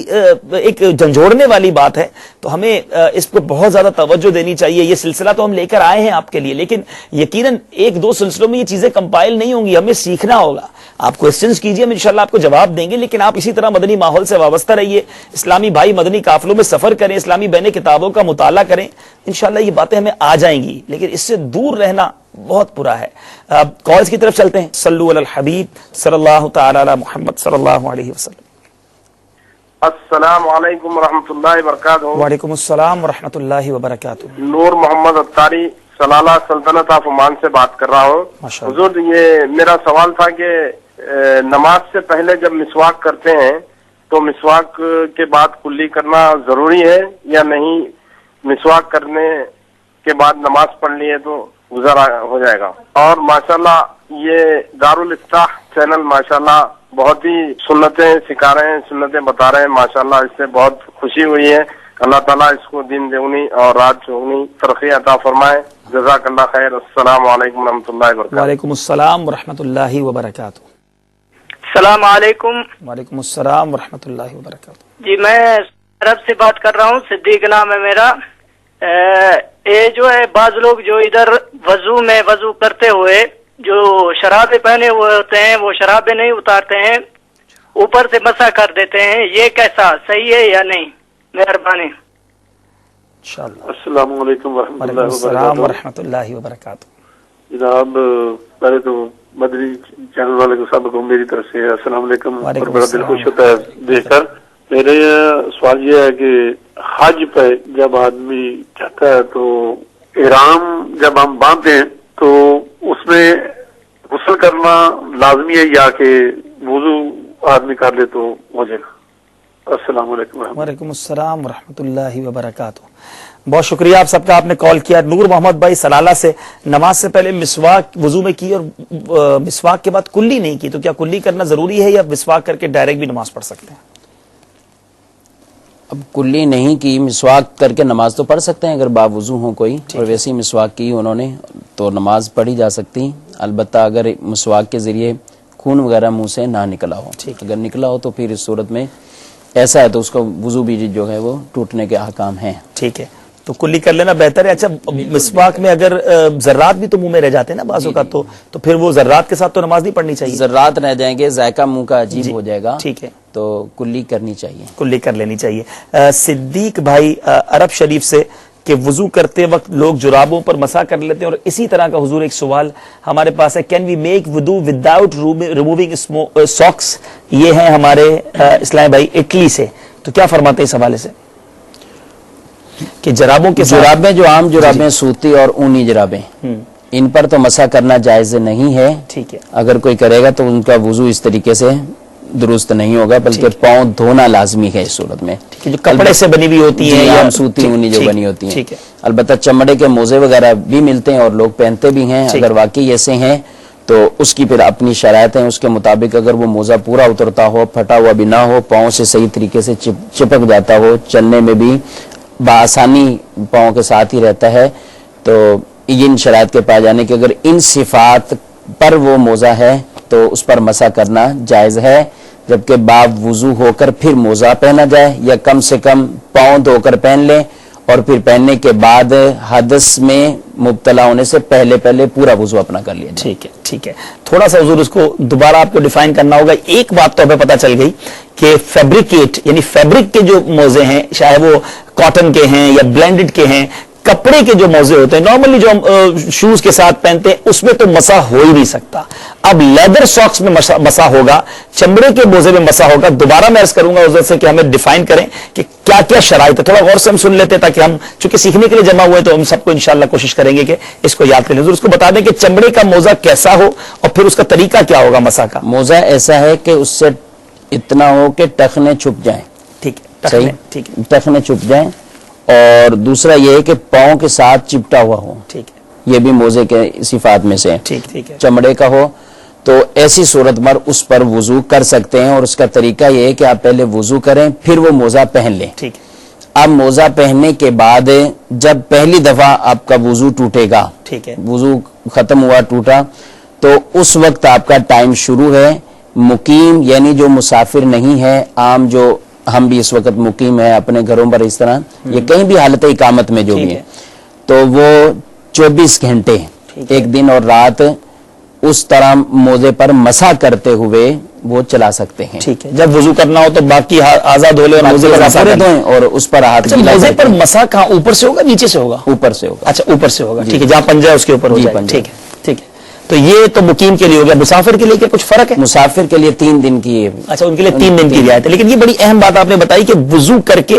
Speaker 2: ایک جھنجھوڑنے والی بات ہے، تو ہمیں اس کو بہت زیادہ توجہ دینی چاہیے۔ یہ سلسلہ تو ہم لے کر آئے ہیں آپ کے لیے، لیکن یقیناً 1-2 سلسلوں میں یہ چیزیں کمپائل نہیں ہوں گی، ہمیں سیکھنا ہوگا۔ آپ کوسچنز کیجئے، ہم انشاءاللہ آپ کو جواب دیں گے، لیکن آپ اسی طرح مدنی ماحول سے وابستہ رہیے، اسلامی بھائی مدنی قافلوں میں سفر کریں، اسلامی بہنیں کتابوں کا مطالعہ کریں، انشاءاللہ یہ باتیں ہمیں آ جائیں گی، لیکن اس سے دور رہنا بہت برا ہے۔ اب کالز کی طرف چلتے ہیں۔ صلو علی الحبیب صلی اللہ تعالی علی محمد صلی اللہ علیہ وسلم۔
Speaker 6: السلام علیکم ورحمۃ اللہ وبرکاتہ۔
Speaker 2: وعلیکم السلام ورحمۃ اللہ وبرکاتہ۔
Speaker 6: نور محمد اتاری سلالہ سلطنت آف عمان سے بات کر رہا ہوں۔ حضور یہ میرا سوال تھا کہ نماز سے پہلے جب مسواک کرتے ہیں تو مسواک کے بعد کلی کرنا ضروری ہے یا نہیں؟ مسواک کرنے کے بعد نماز پڑھ لیے تو گزارا ہو جائے گا؟ اور ماشاءاللہ یہ دارالافتاح چینل ماشاءاللہ بہت ہی سنتیں سکھا رہے ہیں، سنتیں بتا رہے ہیں، ماشاءاللہ اس سے بہت خوشی ہوئی ہے۔ اللہ تعالیٰ اس کو دن دگنی اور رات چوگنی ترقی عطا فرمائے۔ جزاک اللہ خیر۔ السلام علیکم ورحمۃ اللہ وبرکاتہ۔
Speaker 2: وعلیکم السلام ورحمۃ اللہ وبرکاتہ۔
Speaker 7: السلام علیکم۔
Speaker 2: وعلیکم السلام ورحمۃ اللہ وبرکاتہ۔
Speaker 7: جی میں عرب سے بات کر رہا ہوں، صدیق نام ہے میرا۔ یہ جو ہے بعض لوگ جو ادھر وضو کرتے ہوئے جو شرابیں پہنے ہوئے ہوتے ہیں وہ شرابیں نہیں اتارتے ہیں، اوپر سے مسح کر دیتے ہیں، یہ کیسا صحیح ہے یا نہیں؟ مہربانی۔
Speaker 2: انشاءاللہ۔
Speaker 8: السلام علیکم ورحمۃ
Speaker 2: وعلیکم
Speaker 8: اللہ
Speaker 2: السلام
Speaker 8: وبرکاتہ۔
Speaker 2: ورحمۃ اللہ وبرکاتہ۔
Speaker 8: جناب پہلے تو مدنی چینل والے کو سب کو میری طرف سے السلام علیکم، اور
Speaker 2: وعلیکم
Speaker 8: بڑا دل
Speaker 2: السلام۔
Speaker 8: خوش ہوتا ہے دیکھ کر میرے سوال یہ ہے کہ حج پہ جب آدمی جاتا ہے تو احرام جب ہم باندھتے ہیں تو اس میں غسل کرنا لازمی ہے یا کہ وضو آدمی کر لے تو ہو جائے گا؟ السلام علیکم ورحمۃ
Speaker 2: وعلیکم السلام ورحمۃ اللہ وبرکاتہ. بہت شکریہ آپ سب کا، آپ نے کال کیا. نور محمد بھائی سلالہ سے، نماز سے پہلے مسواک وضو میں کی اور مسواک کے بعد کلی نہیں کی، تو کیا کلی کرنا ضروری ہے یا مسواک کر کے ڈائریکٹ بھی نماز پڑھ سکتے ہیں؟
Speaker 3: اب کلی نہیں کی، مسواک کر کے نماز تو پڑھ سکتے ہیں اگر باوضو ہوں کوئی، اور ویسی مسواک کی انہوں نے تو نماز پڑھی جا سکتی، البتہ اگر مسواک کے ذریعے خون وغیرہ منہ سے نہ نکلا ہو. اگر نکلا ہو تو پھر اس صورت میں ایسا ہے تو اس کا وضو بھی جو ہے وہ ٹوٹنے کے احکام ہیں.
Speaker 2: ٹھیک ہے، تو کلی کر لینا بہتر ہے. اچھا، مسواک میں اگر ذرات بھی تو منہ میں رہ جاتے ہیں نا بعض اوقات، تو پھر وہ ذرات کے ساتھ تو نماز نہیں پڑھنی چاہیے.
Speaker 3: ذرات رہ جائیں گے، ذائقہ منہ کا عجیب ہو جائے گا.
Speaker 2: ٹھیک ہے،
Speaker 3: تو کلی کرنی چاہیے،
Speaker 2: کلی کر لینی چاہیے. صدیق بھائی عرب شریف سے کہ وضو کرتے وقت لوگ جرابوں پر مسح کر لیتے ہیں، اور اسی طرح کا حضور ایک سوال ہمارے پاس ہے، کین وی میک وضو وداؤٹ ریموونگ ساکس؟ یہ ہیں ہمارے اسلام بھائی اٹلی سے، تو کیا فرماتے ہیں اس حوالے سے کہ جرابوں کے
Speaker 3: جرابیں جو عام جرابیں سوتی اور اونی جرابیں، ان پر تو مسح کرنا جائز نہیں ہے.
Speaker 2: ٹھیک ہے،
Speaker 3: اگر کوئی کرے گا تو ان کا وضو اس طریقے سے درست نہیں ہوگا، بلکہ پاؤں دھونا لازمی ہے اس صورت میں.
Speaker 2: جو کپڑے سے بنی ہوئی ہوتی ہیں یا
Speaker 3: سوتی اونی جو بنی ہوتی ہیں.
Speaker 2: ٹھیک ہے،
Speaker 3: البتہ چمڑے کے موزے وغیرہ بھی ملتے ہیں اور لوگ پہنتے بھی ہیں. اگر واقعی ایسے ہیں تو اس کی پھر اپنی شرائط ہیں، اس کے مطابق اگر وہ موزہ پورا اترتا ہو، پھٹا ہوا بھی نہ ہو، پاؤں سے صحیح طریقے سے چپک جاتا ہو، چلنے میں بھی بآسانی پاؤں کے ساتھ ہی رہتا ہے، تو ان شرائط کے پائے جانے کہ اگر ان صفات پر وہ موزہ ہے تو اس پر مسح کرنا جائز ہے، جبکہ باب وضو ہو کر پھر موزہ پہنا جائے، یا کم سے کم پاؤں دھو کر پہن لیں، اور پھر پہننے کے بعد حدث میں مبتلا ہونے سے پہلے پورا وضو اپنا کر لیا.
Speaker 2: ٹھیک ہے، ٹھیک ہے. تھوڑا سا حضور اس کو دوبارہ آپ کو ڈیفائن کرنا ہوگا. ایک بات تو ہمیں پتہ چل گئی کہ فیبریکیٹ یعنی فیبرک کے جو موزے ہیں، چاہے وہ کاٹن کے ہیں یا بلینڈڈ کے ہیں، کپڑے کے جو موزے ہوتے ہیں نارملی جو ہم شوز کے ساتھ پہنتے ہیں، اس میں تو مسح ہو ہی نہیں سکتا. اب لیدر ساکس میں مسح ہوگا، چمڑے کے موزے میں مسح ہوگا. دوبارہ میں عرض کروں گا حضرت سے کہ ہمیں ڈیفائن کریں کہ کیا کیا شرائط ہے. تھوڑا غور سے ہم سن لیتے ہیں تاکہ ہم چونکہ سیکھنے کے لیے جمع ہوئے تو ہم سب کو انشاءاللہ کوشش کریں گے کہ اس کو یاد کریں. حضور اس کو بتا دیں کہ چمڑے کا موزہ کیسا ہو اور پھر اس کا طریقہ کیا ہوگا مسح کا.
Speaker 3: موزہ ایسا ہے کہ اس سے اتنا ہو کہ ٹخنے چھپ جائیں.
Speaker 2: ٹھیک ہے،
Speaker 3: صحیح،
Speaker 2: ٹھیک ہے،
Speaker 3: ٹخنے چھپ جائیں. اور دوسرا یہ ہے کہ پاؤں کے ساتھ چپٹا ہوا ہو.
Speaker 2: ٹھیک ہے،
Speaker 3: یہ بھی موزے کے صفات میں سے.
Speaker 2: ٹھیک ہے.
Speaker 3: چمڑے کا ہو تو ایسی صورت پر اس پر وضو کر سکتے ہیں، اور اس کا طریقہ یہ ہے کہ آپ پہلے وضو کریں پھر وہ موزہ پہن لیں.
Speaker 2: ٹھیک ہے.
Speaker 3: اب موزہ پہننے کے بعد جب پہلی دفعہ آپ کا وضو ٹوٹے گا،
Speaker 2: ٹھیک ہے،
Speaker 3: وضو ختم ہوا ٹوٹا، تو اس وقت آپ کا ٹائم شروع ہے. مقیم یعنی جو مسافر نہیں ہے، عام جو ہم بھی اس وقت مقیم ہیں اپنے گھروں پر، اس طرح یہ کہیں بھی حالت اقامت میں جو بھی ہے، تو وہ 24 گھنٹے ایک دن اور رات اس طرح موزے پر مسح کرتے ہوئے وہ چلا سکتے ہیں.
Speaker 2: ٹھیک ہے. جب وضو کرنا ہو تو باقی آزاد ہو لے اور موزے پر مسح کریں
Speaker 3: اور اس پر ہاتھ گیلا
Speaker 2: موزے پر مسح کہاں اوپر سے ہوگا نیچے سے ہوگا؟
Speaker 3: اوپر سے ہوگا.
Speaker 2: اچھا، اوپر سے ہوگا. ٹھیک ہے، جہاں پنجہ اس کے اوپر ہو جائے.
Speaker 3: پنجہ.
Speaker 2: ٹھیک ہے، ٹھیک ہے. تو یہ تو مقیم کے لیے ہو گیا. مسافر کے لیے کیا کچھ فرق ہے؟
Speaker 3: مسافر کے لیے 3 دن کی.
Speaker 2: اچھا، ان کے لیے 3 دن کی رعایت ہے. لیکن یہ بڑی اہم بات آپ نے بتائی کہ وضو کر کے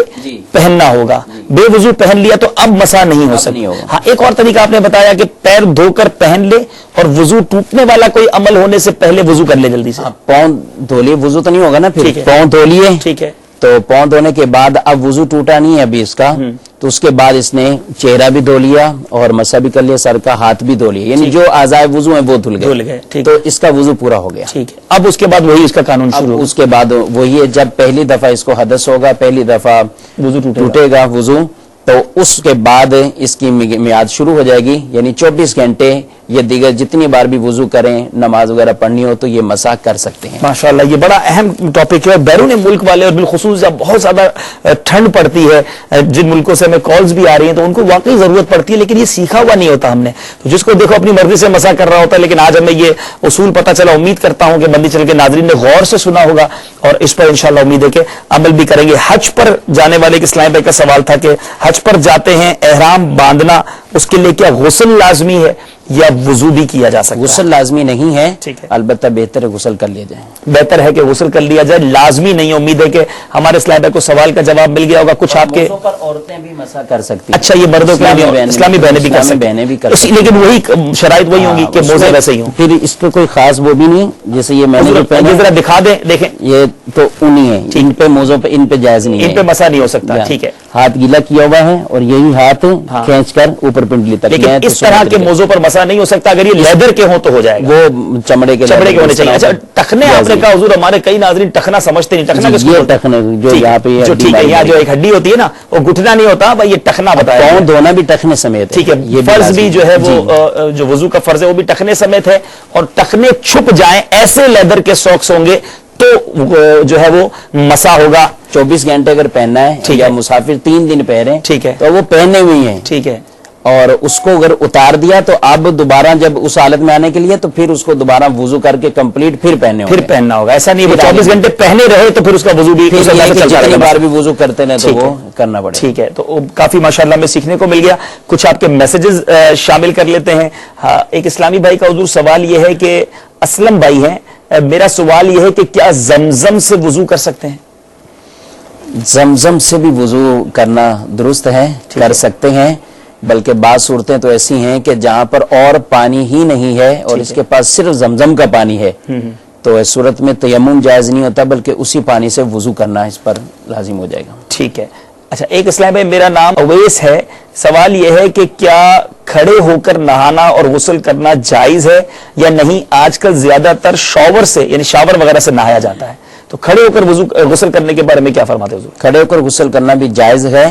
Speaker 2: پہننا ہوگا. بے وضو پہن لیا تو اب مسح نہیں ہو سکتی. ہاں، ایک اور طریقہ آپ نے بتایا کہ پیر دھو کر پہن لے، اور وضو ٹوٹنے والا کوئی عمل ہونے سے پہلے وضو کر لے جلدی سے.
Speaker 3: پاؤں دھو لیے، وضو تو نہیں ہوگا نا پھر. پاؤں دھو لیے،
Speaker 2: ٹھیک ہے،
Speaker 3: تو پاؤں دھونے کے بعد اب وضو ٹوٹا نہیں ہے ابھی اس کا، تو اس کے بعد اس نے چہرہ بھی دھو لیا اور مسح بھی کر لیا، سر کا ہاتھ بھی دھو لیا، یعنی جو اعضاء وضو ہیں وہ دھل گئے. تو اس کا وضو پورا ہو گیا.
Speaker 2: ٹھیک ہے. اب اس کے بعد وہی اس کا قانون شروع.
Speaker 3: اس کے بعد وہی ہے، جب پہلی دفعہ اس کو حدث ہوگا، پہلی دفعہ
Speaker 2: وضو
Speaker 3: ٹوٹے گا وضو، تو اس کے بعد اس کی میعاد شروع ہو جائے گی. یعنی 24 گھنٹے یہ دیگر جتنی بار بھی وضو کریں، نماز وغیرہ پڑھنی ہو تو یہ مسح کر سکتے ہیں.
Speaker 2: ماشاءاللہ، یہ بڑا اہم ٹاپک ہے. بیرون ملک والے اور بالخصوص جب بہت زیادہ ٹھنڈ پڑتی ہے، جن ملکوں سے ہمیں کالز بھی آ رہی ہیں تو ان کو واقعی ضرورت پڑتی ہے، لیکن یہ سیکھا ہوا نہیں ہوتا ہم نے. تو جس کو دیکھو اپنی مرضی سے مسح کر رہا ہوتا ہے، لیکن آج ہمیں یہ اصول پتہ چلا. امید کرتا ہوں کہ بندی چل کے ناظرین نے غور سے سنا ہوگا اور اس پر انشاءاللہ امید ہے کہ عمل بھی کریں گے. حج پر جانے والے کے اسلام بھائی کا سوال تھا کہ حج پر جاتے ہیں، احرام باندھنا، اس کے لیے کیا غسل لازمی ہے یا وضو بھی کیا جا سکتا ہے؟
Speaker 3: غسل لازمی نہیں ہے،
Speaker 2: ٹھیک ہے،
Speaker 3: البتہ بہتر ہے غسل کر لیا جائے،
Speaker 2: بہتر ہے کہ غسل کر لیا جائے، لازمی نہیں ہے۔ امید ہے کہ ہمارے اسلام کو سوال کا جواب مل گیا ہوگا۔ کچھ آپ کے
Speaker 3: پر عورتیں بھی مسح کر سکتی ہیں،
Speaker 2: اچھا یہ مردوں کے لیے اسلامی بہنیں بھی کر سکتی ہیں، لیکن وہی شرائط وہی ہوں گی کہ موزے ویسے ہی ہوں۔
Speaker 3: پھر اس پہ کوئی خاص وہ بھی نہیں، جیسے یہ میں نے پہنا
Speaker 2: ذرا دکھا دیں، دیکھیں
Speaker 3: یہ تو اونی ہے، ان پہ موزوں پہ ان پہ جائز نہیں ہے،
Speaker 2: ان پہ مسا نہیں ہو سکتا، ٹھیک ہے،
Speaker 3: ہاتھ گیلا کیا ہوا ہے اور یہی ہاتھ کھینچ کر اوپر پنڈلی تک،
Speaker 2: لیکن اس طرح کے موزوں پر مسا نہیں ہو سکتا۔ اگر یہ لیدر کے ہوں تو ہو جائے گا،
Speaker 3: وہ چمڑے کے
Speaker 2: ہونے چاہیے۔ اچھا ٹخنے آپ نے کہا حضور، ہمارے کئی ناظرین ٹخنا سمجھتے نہیں، ٹخنا کس کو بولتے ہیں؟
Speaker 3: ٹخنے جو یہاں پہ
Speaker 2: جو ٹھیک ہے، یہاں جو ایک ہڈی ہوتی ہے نا وہ گھٹنا نہیں ہوتا بھائی، یہ ٹخنا بتایا،
Speaker 3: پاؤں دھونا بھی ٹخنے سمیت،
Speaker 2: ٹھیک ہے، فرض بھی جو ہے وہ جو وضو کا فرض ہے وہ بھی ٹخنے سمیت ہے، اور ٹخنے چھپ جائیں ایسے لیدر کے ساکس ہوں گے تو جو ہے وہ مسا ہوگا۔
Speaker 3: 24 گھنٹے اگر پہننا ہے یا مسافر 3 دن پہنے،
Speaker 2: ٹھیک ہے،
Speaker 3: تو وہ پہنے ہوئی ہیں،
Speaker 2: ٹھیک ہے،
Speaker 3: اور اس کو اگر اتار دیا تو اب دوبارہ جب اس حالت میں آنے کے لیے تو پھر اس کو دوبارہ وضو کر کے کمپلیٹ پھر پہننا ہوگا،
Speaker 2: ایسا نہیں 24 گھنٹے پہنے رہے تو پھر اس کا وضو بھی
Speaker 3: جتنی بار بھی وضو کرتے ہیں تو وہ کرنا پڑے،
Speaker 2: ٹھیک ہے۔ تو کافی ماشاءاللہ میں سیکھنے کو مل گیا۔ کچھ آپ کے میسیجز شامل کر لیتے ہیں۔ ایک اسلامی بھائی کا حضور سوال یہ ہے کہ اسلم بھائی ہیں، میرا سوال یہ ہے کہ کیا زمزم سے وضو کر سکتے ہیں؟
Speaker 3: زمزم سے بھی وضو کرنا درست ہے، کر سکتے ہیں، بلکہ بعض صورتیں تو ایسی ہیں کہ جہاں پر اور پانی ہی نہیں ہے اور اس کے پاس صرف زمزم کا پانی ہے تو اس صورت میں تیمم جائز نہیں ہوتا، بلکہ اسی پانی سے وضو کرنا اس پر لازم ہو جائے گا،
Speaker 2: ٹھیک ہے۔ اچھا ایک اسلام بھائی، میرا نام اویس ہے، سوال یہ ہے کہ کیا کھڑے ہو کر نہانا اور غسل کرنا جائز ہے یا نہیں؟ آج کل زیادہ تر شاور سے یعنی شاور وغیرہ سے نہایا جاتا ہے، تو کھڑے ہو کر غسل کرنے کے بارے میں کیا فرماتے ہیں حضور؟
Speaker 3: کھڑے ہو کر غسل کرنا بھی جائز ہے،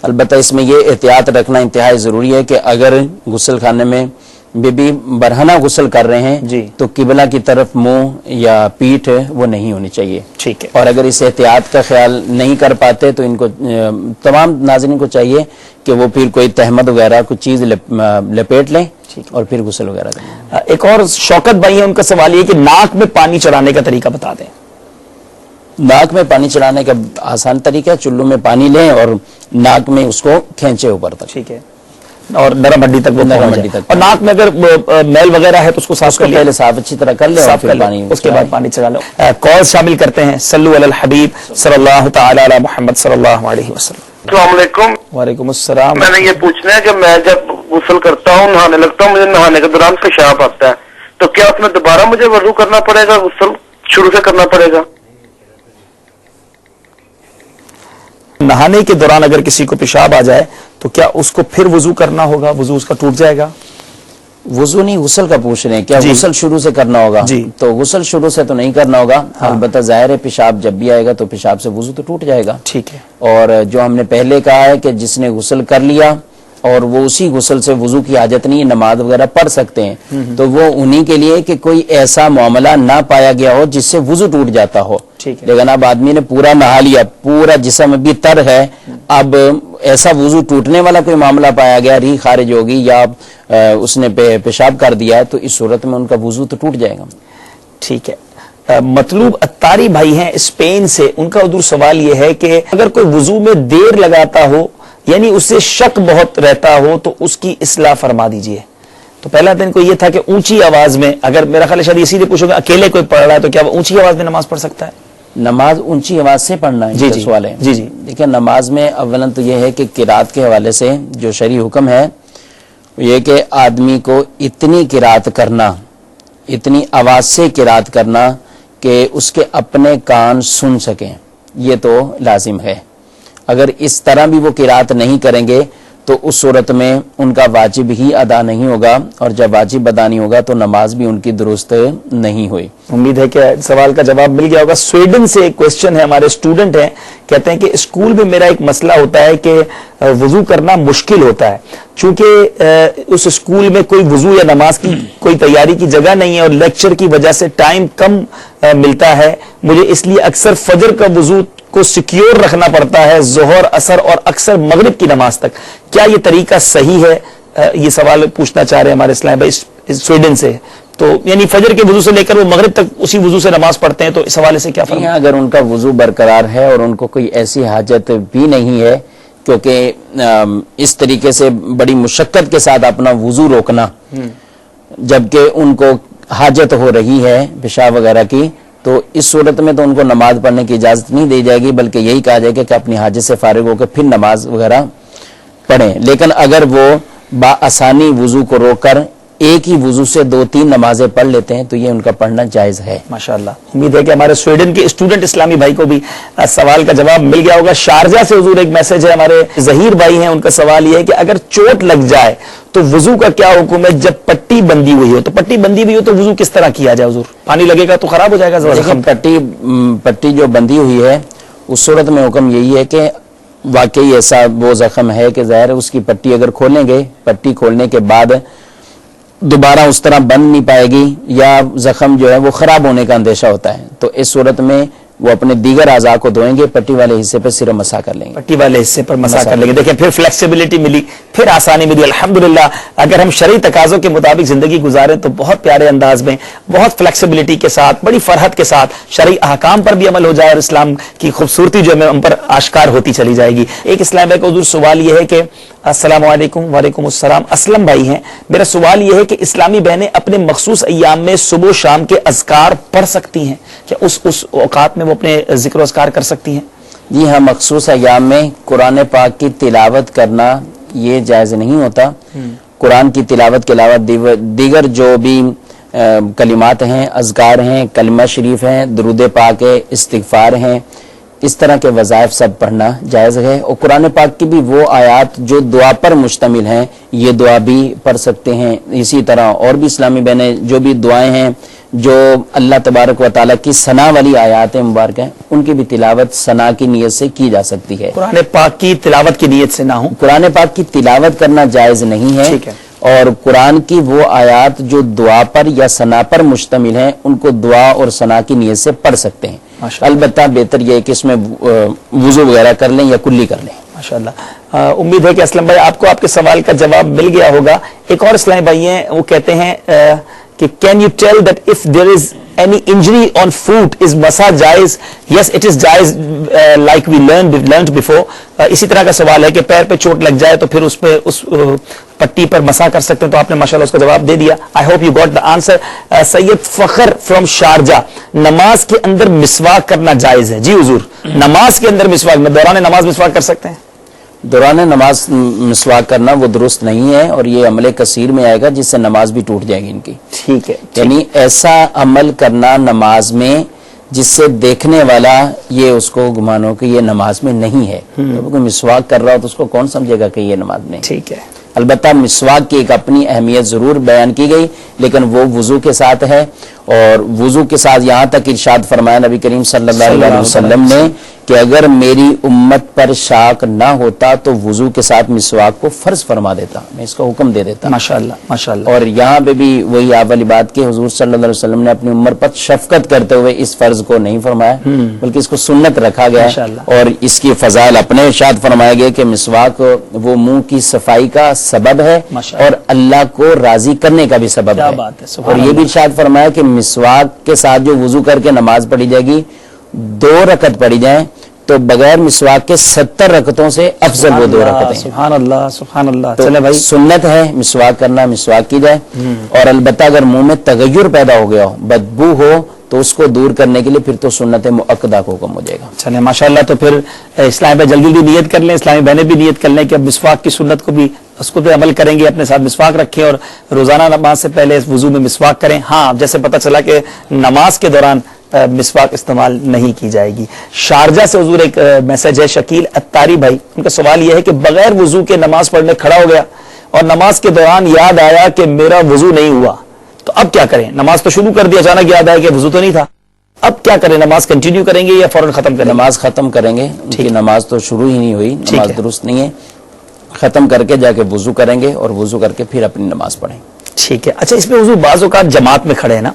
Speaker 3: البتہ اس میں یہ احتیاط رکھنا انتہائی ضروری ہے کہ اگر غسل خانے میں بی برہنہ غسل کر رہے ہیں تو قبلہ کی طرف منہ یا پیٹھ وہ نہیں ہونی چاہیے،
Speaker 2: ٹھیک ہے،
Speaker 3: اور اگر اس احتیاط کا خیال نہیں کر پاتے تو ان کو تمام ناظرین کو چاہیے کہ وہ پھر کوئی تہمد وغیرہ کوئی چیز لپیٹ لیں اور پھر غسل وغیرہ کریں۔
Speaker 2: ایک اور شوکت بھائی ہیں، ان کا سوال یہ کہ ناک میں پانی چڑھانے کا طریقہ بتا دیں۔
Speaker 3: ناک میں پانی چڑھانے کا آسان طریقہ ہے، چلو میں پانی لیں اور ناک میں اس کو کھینچے اوپر تک،
Speaker 2: ٹھیک ہے، اور نرم ہڈی تک،
Speaker 3: نرم ہڈی تک،
Speaker 2: اور ناک میں اگر میل وغیرہ ہے تو اس کو صاف کر لیں،
Speaker 3: پہلے صاف اچھی طرح کر لیں اور پھر پانی،
Speaker 2: اس کے بعد پانی چڑھا لو۔ کال شامل کرتے ہیں، صلو علی الحبیب صلی اللہ تعالی علی محمد صلی اللہ علیہ وسلم۔
Speaker 6: السلام علیکم۔
Speaker 2: وعلیکم السلام۔
Speaker 6: میں نے یہ پوچھنا ہے کہ میں جب غسل کرتا ہوں، نہانے لگتا ہوں، مجھے نہانے کے دوران پیشاب آتا ہے تو کیا اس میں دوبارہ مجھے وضو کرنا پڑے گا، غسل شروع سے کرنا پڑے گا؟
Speaker 2: نہانے کے دوران اگر کسی کو پیشاب آ جائے تو کیا اس کو پھر وضو کرنا ہوگا، وضو اس کا ٹوٹ جائے گا؟
Speaker 3: وضو نہیں، غسل کا پوچھ رہے ہیں، کیا غسل شروع سے کرنا ہوگا؟ تو غسل شروع سے تو نہیں کرنا ہوگا، البتہ ظاہر ہے پیشاب جب بھی آئے گا تو پیشاب سے وضو تو ٹوٹ جائے گا،
Speaker 2: ٹھیک ہے۔
Speaker 3: اور جو ہم نے پہلے کہا ہے کہ جس نے غسل کر لیا اور وہ اسی غسل سے وضو کی حاجت نہیں، نماز وغیرہ پڑھ سکتے ہیں، تو وہ انہی کے لیے کہ کوئی ایسا معاملہ نہ پایا گیا ہو جس سے وضو ٹوٹ جاتا ہو، لیکن اب آدمی نے پورا نہا لیا، پورا جسم ابھی تر ہے، اب ایسا وضو ٹوٹنے والا کوئی معاملہ پایا گیا، ری خارج ہوگی یا اس نے پیشاب کر دیا ہے، تو اس صورت میں ان کا وضو تو ٹوٹ جائے گا،
Speaker 2: ٹھیک ہے۔ مطلوب اتاری بھائی ہیں اسپین سے، ان کا حضور سوال یہ ہے کہ اگر کوئی وضو میں دیر لگاتا ہو یعنی اس سے شک بہت رہتا ہو تو اس کی اصلاح فرما دیجئے۔ تو پہلا دن کو یہ تھا کہ اونچی آواز میں، اگر میرا خیال ہے شاید اسی لیے پوچھو گے اکیلے کوئی پڑھ رہا ہے تو کیا وہ اونچی آواز میں نماز پڑھ سکتا ہے؟
Speaker 3: نماز اونچی آواز سے پڑھنا ہے،
Speaker 2: جی
Speaker 3: سوال ہے۔
Speaker 2: جی جی
Speaker 3: دیکھیں نماز میں اولاً تو یہ ہے کہ قرات کے حوالے سے جو شرعی حکم ہے یہ کہ آدمی کو اتنی قرات کرنا، اتنی آواز سے قرات کرنا کہ اس کے اپنے کان سن سکیں، یہ تو لازم ہے۔ اگر اس طرح بھی وہ قرات نہیں کریں گے تو اس صورت میں ان کا واجب ہی ادا نہیں ہوگا، اور جب واجب ادا نہیں ہوگا تو نماز بھی ان کی درست نہیں ہوئی۔
Speaker 2: امید ہے کہ سوال کا جواب مل گیا ہوگا۔ سویڈن سے ایک کوشچن ہے، ہمارے اسٹوڈنٹ ہیں، کہتے ہیں کہ اسکول میں میرا ایک مسئلہ ہوتا ہے کہ وضو کرنا مشکل ہوتا ہے، چونکہ اس اسکول میں کوئی وضو یا نماز کی کوئی تیاری کی جگہ نہیں ہے اور لیکچر کی وجہ سے ٹائم کم ملتا ہے، مجھے اس لیے اکثر فجر کا وضو کو سیکیور رکھنا پڑتا ہے ظہر، عصر اور اکثر مغرب کی نماز تک، کیا یہ طریقہ صحیح ہے؟ یہ سوال پوچھنا چاہ رہے ہیں ہمارے اسلام بھائی سویڈن سے، تو یعنی فجر کے وضو سے لے کر وہ مغرب تک اسی وضو سے نماز پڑھتے ہیں، تو اس حوالے سے کیا فرمائیں؟
Speaker 3: اگر ان کا وضو برقرار ہے اور ان کو کوئی ایسی حاجت بھی نہیں ہے، کیونکہ اس طریقے سے بڑی مشقت کے ساتھ اپنا وضو روکنا جبکہ ان کو حاجت ہو رہی ہے پیشاب وغیرہ کی، تو اس صورت میں تو ان کو نماز پڑھنے کی اجازت نہیں دی جائے گی، بلکہ یہی کہا جائے گا کہ اپنی حاجت سے فارغ ہو کے پھر نماز وغیرہ پڑھیں۔ لیکن اگر وہ بآسانی وضو کو روک کر ایک ہی وضو سے 2-3 نمازیں پڑھ لیتے ہیں تو یہ ان کا پڑھنا جائز ہے۔
Speaker 2: ماشاءاللہ، امید ہے کہ ہمارے سویڈن کے اسٹوڈنٹ اسلامی بھائی کو بھی سوال کا جواب مل گیا ہوگا۔ شارجہ سے حضور ایک میسج ہے، ہمارے ظہیر بھائی ہیں، ان کا سوال یہ ہے کہ اگر چوٹ لگ جائے تو وضو کا کیا حکم ہے جب پٹی بندی ہوئی ہو؟ تو پٹی بندی ہوئی ہو تو وضو کس طرح کیا جائے حضور؟ پانی لگے گا تو خراب ہو جائے گا زخم؟
Speaker 3: پٹی جو بندی ہوئی ہے اس صورت میں حکم یہی ہے کہ واقعی ایسا وہ زخم ہے کہ ظاہر ہے اس کی پٹی اگر کھولیں گے، پٹی کھولنے کے بعد دوبارہ اس طرح بن نہیں پائے گی یا زخم جو ہے وہ خراب ہونے کا اندیشہ ہوتا ہے، تو اس صورت میں وہ اپنے دیگر اعضاء کو دھوئیں گے، پٹی والے حصے پر صرف مسح کر لیں گے،
Speaker 2: پٹی والے حصے پر مسح کر لیں گے۔ دیکھیں پھر فلیکسیبلٹی ملی، پھر آسانی ملی الحمدللہ۔ اگر ہم شرعی تقاضوں کے مطابق زندگی گزاریں تو بہت پیارے انداز میں، بہت فلیکسیبلٹی کے ساتھ، بڑی فرحت کے ساتھ شرعی احکام پر بھی عمل ہو جائے اور اسلام کی خوبصورتی جو ہے ہم پر آشکار ہوتی چلی جائے گی۔ ایک اسلام بھائی کا حضور سوال یہ ہے کہ السلام علیکم۔ وعلیکم السلام۔ اسلم بھائی ہیں، میرا سوال یہ ہے کہ اسلامی بہنیں اپنے مخصوص ایام میں صبح و شام کے اذکار پڑھ سکتی ہیں کیا؟ اس اوقات میں وہ اپنے ذکر و اذکار کر سکتی ہیں؟
Speaker 3: جی ہاں، مخصوص ایام میں قرآن پاک کی تلاوت کرنا یہ جائز نہیں ہوتا۔ قرآن کی تلاوت کے علاوہ دیگر جو بھی کلمات ہیں، اذکار ہیں، کلمہ شریف ہیں، درود پاک ہے، استغفار ہیں، اس طرح کے وظائف سب پڑھنا جائز ہے۔ اور قرآن پاک کی بھی وہ آیات جو دعا پر مشتمل ہیں یہ دعا بھی پڑھ سکتے ہیں۔ اسی طرح اور بھی اسلامی بہنیں جو بھی دعائیں ہیں جو اللہ تبارک و تعالیٰ کی ثنا والی آیات مبارک ہیں ان کی بھی تلاوت ثنا کی نیت سے کی جا سکتی ہے۔
Speaker 2: قرآن پاک کی تلاوت کی نیت سے نہ ہو،
Speaker 3: قرآن پاک کی تلاوت کرنا جائز نہیں ہے،
Speaker 2: ٹھیک ہے۔
Speaker 3: اور قرآن کی وہ آیات جو دعا پر یا ثنا پر مشتمل ہیں ان کو دعا اور ثنا کی نیت سے پڑھ سکتے ہیں۔ البتہ بہتر یہ ہے کہ اس میں وضو وغیرہ کر لیں یا کلی کر لیں۔
Speaker 2: ماشاءاللہ، امید ہے کہ اسلم بھائی آپ کو آپ کے سوال کا جواب مل گیا ہوگا۔ ایک اور اسلامی بھائی ہیں، وہ کہتے ہیں کہ can you tell that if there is any injury on foot is masa jaiz? Yes, it is jaiz like we learned before. اسی طرح کا سوال ہے کہ پیر پہ چوٹ لگ جائے تو پھر اس پہ اس پٹی پر مسا کر سکتے ہیں، تو آپ نے ماشاءاللہ اس کا جواب دے دیا۔ I hope you got the answer. سید فخر from شارجہ، نماز کے اندر مسواک کرنا جائز ہے؟ جی حضور، نماز کے اندر مسواک، دوران نماز مسواک کر سکتے ہیں؟
Speaker 3: دوران نماز مسواک کرنا وہ درست نہیں ہے اور یہ عمل کثیر میں آئے گا جس سے نماز بھی ٹوٹ جائے گی ان کی۔
Speaker 2: ٹھیک ہے،
Speaker 3: یعنی ایسا عمل کرنا نماز میں جس سے دیکھنے والا یہ اس کو گمان ہو کہ یہ نماز میں نہیں ہے، جب کوئی مسواک کر رہا ہو تو اس کو کون سمجھے گا کہ یہ نماز میں؟
Speaker 2: ٹھیک ہے۔
Speaker 3: البتہ مسواک کی ایک اپنی اہمیت ضرور بیان کی گئی، لیکن وہ وضو کے ساتھ ہے، اور وضو کے ساتھ یہاں تک ارشاد فرمایا نبی کریم صلی اللہ علیہ وسلم نے کہ اگر میری امت پر شاک نہ ہوتا تو وضو کے ساتھ مسواک کو فرض فرما دیتا، میں اس کا حکم دے دیتا۔
Speaker 2: ماشاءاللہ ماشاءاللہ۔
Speaker 3: اور یہاں پہ بھی وہی والی بات کہ حضور صلی اللہ علیہ وسلم نے اپنی امت پر شفقت کرتے ہوئے اس فرض کو نہیں فرمایا بلکہ اس کو سنت رکھا گیا، اور اس کی فضائل اپنے ارشاد فرمائے گئے کہ مسواک وہ منہ کی صفائی کا سبب ہے اور اللہ کو راضی کرنے کا بھی سبب ہے۔ اور یہ بھی ارشاد فرمایا کہ مسواک کے ساتھ جو وضو کر کے نماز پڑھی جائے گی 2 رکعت پڑھی جائیں تو بغیر مسواک کے 70 رکعتوں سے افضل وہ 2 رکعتیں ہیں۔
Speaker 2: سبحان اللہ سبحان اللہ۔
Speaker 3: چلے بھائی، سنت ہے مسواک کرنا، مسواک کی جائے، اور البتہ اگر منہ میں تغیر پیدا ہو گیا ہو، بدبو ہو، تو اس کو دور کرنے کے لیے پھر تو سنت مؤکدہ کو حکم ہو جائے گا۔
Speaker 2: چلیں ماشاءاللہ، تو پھر اسلامی بھائی جلدی جلدی نیت کر لیں، اسلامی بہنیں بھی نیت کر لیں کہ اب مسواک کی سنت کو بھی اس کو پہ عمل کریں گے، اپنے ساتھ مسواک رکھیں اور روزانہ نماز سے پہلے اس وضو میں مسواک کریں۔ ہاں، جیسے پتہ چلا کہ نماز کے دوران مسواک استعمال نہیں کی جائے گی۔ شارجہ سے حضور ایک میسج ہے، شکیل اتاری بھائی، ان کا سوال یہ ہے کہ بغیر وضو کے نماز پڑھنے کھڑا ہو گیا اور نماز کے دوران یاد آیا کہ میرا وضو نہیں ہوا، تو اب کیا کریں؟ نماز تو شروع کر دی، اچانک یاد آیا کہ وضو تو نہیں تھا، اب کیا کریں؟ نماز کنٹینیو کریں گے یا فوراً ختم کریں؟
Speaker 3: نماز ختم کریں گے، ٹھیک، نماز تو شروع ہی نہیں ہوئی، نماز درست نہیں ہے، ختم کر کے جا کے وضو کریں گے اور وضو کر کے پھر اپنی نماز پڑھیں۔
Speaker 2: ٹھیک ہے۔ اچھا، اس میں حضور بعض اوقات جماعت میں کھڑے ہیں نا،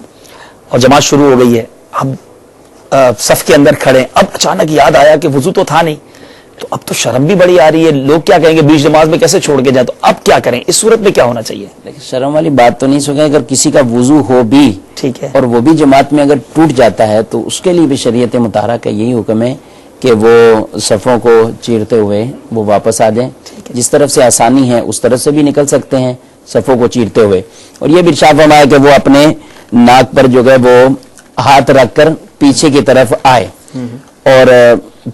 Speaker 2: اور جماعت شروع ہو گئی ہے، اب صف کے اندر کھڑے ہیں، اب اچانک یاد آیا کہ وضو تو تھا نہیں، تو اب تو شرم بھی بڑی آ رہی ہے، لوگ کیا کہیں گے بیچ نماز میں کیسے چھوڑ کے جائیں، تو اب کیا کریں؟ اس صورت میں کیا ہونا چاہیے؟
Speaker 3: لیکن شرم والی بات تو نہیں سوچیں، اگر کسی کا وضو ہو بھی
Speaker 2: ٹھیک ہے،
Speaker 3: اور وہ بھی جماعت میں اگر ٹوٹ جاتا ہے تو اس کے لیے بھی شریعت مطہرہ کا یہی حکم ہے کہ وہ صفوں کو چیرتے ہوئے وہ واپس آ جائیں، جس طرف سے آسانی ہے اس طرف سے بھی نکل سکتے ہیں، صفوں کو چیرتے ہوئے. اور یہ بھی ارشاد فرمایا کہ وہ اپنے ناک پر جو ہے وہ ہاتھ رکھ کر پیچھے کی طرف آئے اور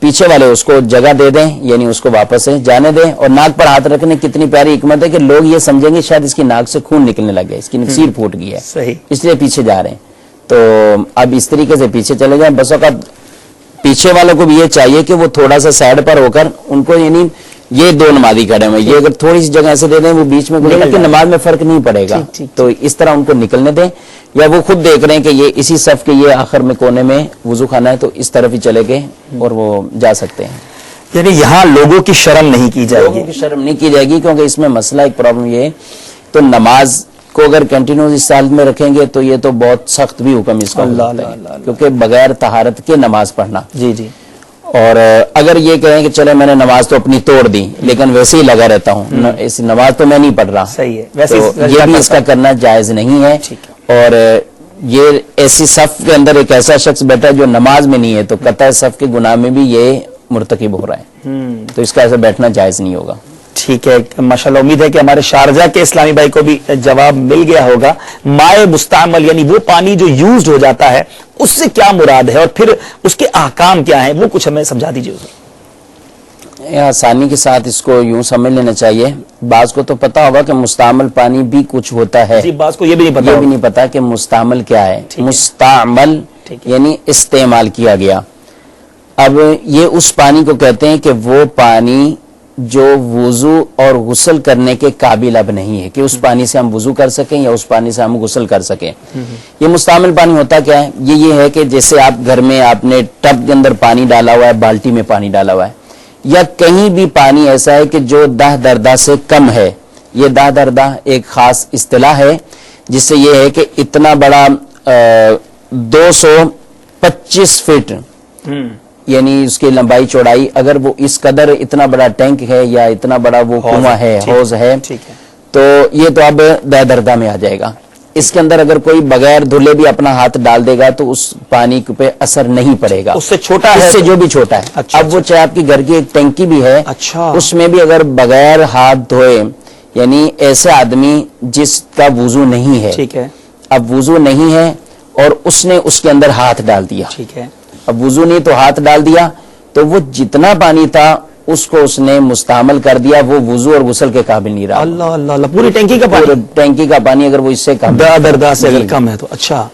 Speaker 3: پیچھے والے اس کو جگہ دے دیں, یعنی اس کو واپس جانے دیں. اور ناک پر ہاتھ رکھنے کتنی پیاری حکمت ہے کہ لوگ یہ سمجھیں گے شاید اس کی ناک سے خون نکلنے لگ گیا, اس کی نکسیر پھوٹ گئی ہے, اس لیے پیچھے جا رہے ہیں. تو اب اس طریقے سے پیچھے چلے جائیں. بس اوقات پیچھے والوں کو بھی یہ چاہیے کہ وہ تھوڑا سا سائڈ پر ہو کر ان کو, یعنی یہ دو نمازی کھڑے ہوئے, یہ اگر تھوڑی سی جگہ ایسے دے دیں وہ بیچ میں گزرے کہ نماز میں فرق نہیں پڑے گا, تو اس طرح ان کو نکلنے دیں. یا وہ خود دیکھ رہے ہیں کہ یہ اسی صف کے یہ آخر میں کونے میں وضو خانہ ہے, تو اس طرف ہی چلے گئے اور وہ جا سکتے ہیں.
Speaker 2: یعنی یہاں لوگوں کی شرم نہیں کی جائے گی,
Speaker 3: شرم نہیں کی جائے گی, کیونکہ اس میں مسئلہ ایک پرابلم یہ ہے. تو نماز کو اگر کنٹینیوس اس سال میں رکھیں گے تو یہ تو بہت سخت بھی حکم اس کا, کیونکہ بغیر طہارت کے نماز پڑھنا.
Speaker 2: جی جی.
Speaker 3: اور اگر یہ کہیں کہ چلے میں نے نماز تو اپنی توڑ دی لیکن ویسے ہی لگا رہتا ہوں, اس نماز تو میں نہیں پڑھ رہا,
Speaker 2: صحیح ہے, ویسے
Speaker 3: یہ بھی اس کا کرنا جائز نہیں ہے. اور یہ ایسی صف کے اندر ایک ایسا شخص بیٹھا ہے جو نماز میں نہیں ہے, تو قطع صف کے گناہ میں بھی یہ مرتکب ہو رہا ہے, تو اس کا ایسا بیٹھنا جائز نہیں ہوگا.
Speaker 2: ٹھیک ہے, ماشاءاللہ. امید ہے کہ ہمارے شارجہ کے اسلامی بھائی کو بھی جواب مل گیا ہوگا. مائع مستعمل یعنی وہ پانی جو یوزڈ ہو جاتا ہے, اس سے کیا مراد ہے اور پھر اس کے احکام کیا ہیں, وہ کچھ ہمیں سمجھا دیجیے.
Speaker 3: آسانی کے ساتھ اس کو یوں سمجھ لینا چاہیے. بعض کو تو پتا ہوگا کہ مستعمل پانی بھی کچھ ہوتا ہے,
Speaker 2: جی, بعض کو یہ بھی نہیں
Speaker 3: پتا کہ مستعمل کیا ہے. مستعمل یعنی استعمال کیا گیا. اب یہ اس پانی کو کہتے ہیں کہ وہ پانی جو وضو اور غسل کرنے کے قابل اب نہیں ہے کہ اس پانی سے ہم وضو کر سکیں یا اس پانی سے ہم غسل کر سکیں. یہ مستعمل پانی ہوتا کیا ہے؟ یہ ہے کہ جیسے آپ گھر میں آپ نے ٹب کے اندر پانی ڈالا ہوا ہے, بالٹی میں پانی ڈالا ہوا ہے, یا کہیں بھی پانی ایسا ہے کہ جو 10 دردہ سے کم ہے. یہ 10 دردہ ایک خاص اصطلاح ہے جس سے یہ ہے کہ اتنا بڑا 225 فٹ یعنی اس کی لمبائی چوڑائی, اگر وہ اس قدر اتنا بڑا ٹینک ہے یا اتنا بڑا وہ کنواں ہے, حوض ہے, تو یہ تو اب 10 دردہ میں آ جائے گا. اس کے اندر اگر کوئی بغیر دھلے بھی اپنا ہاتھ ڈال دے گا تو اس پانی پہ اثر نہیں پڑے گا.
Speaker 2: اس سے چھوٹا ہے,
Speaker 3: اس سے جو بھی چھوٹا ہے. اب وہ چاہے آپ کی گھر کی ایک ٹینکی بھی ہے, اس میں بھی اگر بغیر ہاتھ دھوئے, یعنی ایسے آدمی جس کا وضو نہیں ہے,
Speaker 2: ٹھیک ہے,
Speaker 3: اب وضو نہیں ہے اور اس نے اس کے اندر ہاتھ ڈال دیا,
Speaker 2: ٹھیک ہے,
Speaker 3: اب وضو نہیں تو ہاتھ ڈال دیا, تو وہ جتنا پانی تھا اس کو اس نے مستعمل کر دیا, وہ وضو اور غسل کے قابل نہیں رہا.
Speaker 2: اللہ اللہ اللہ, پوری ٹینکی کا پانی,
Speaker 3: ٹینکی کا پانی اگر وہ اس سے کم,
Speaker 2: 10 دردہ سے اگر کم ہے تو اچھا,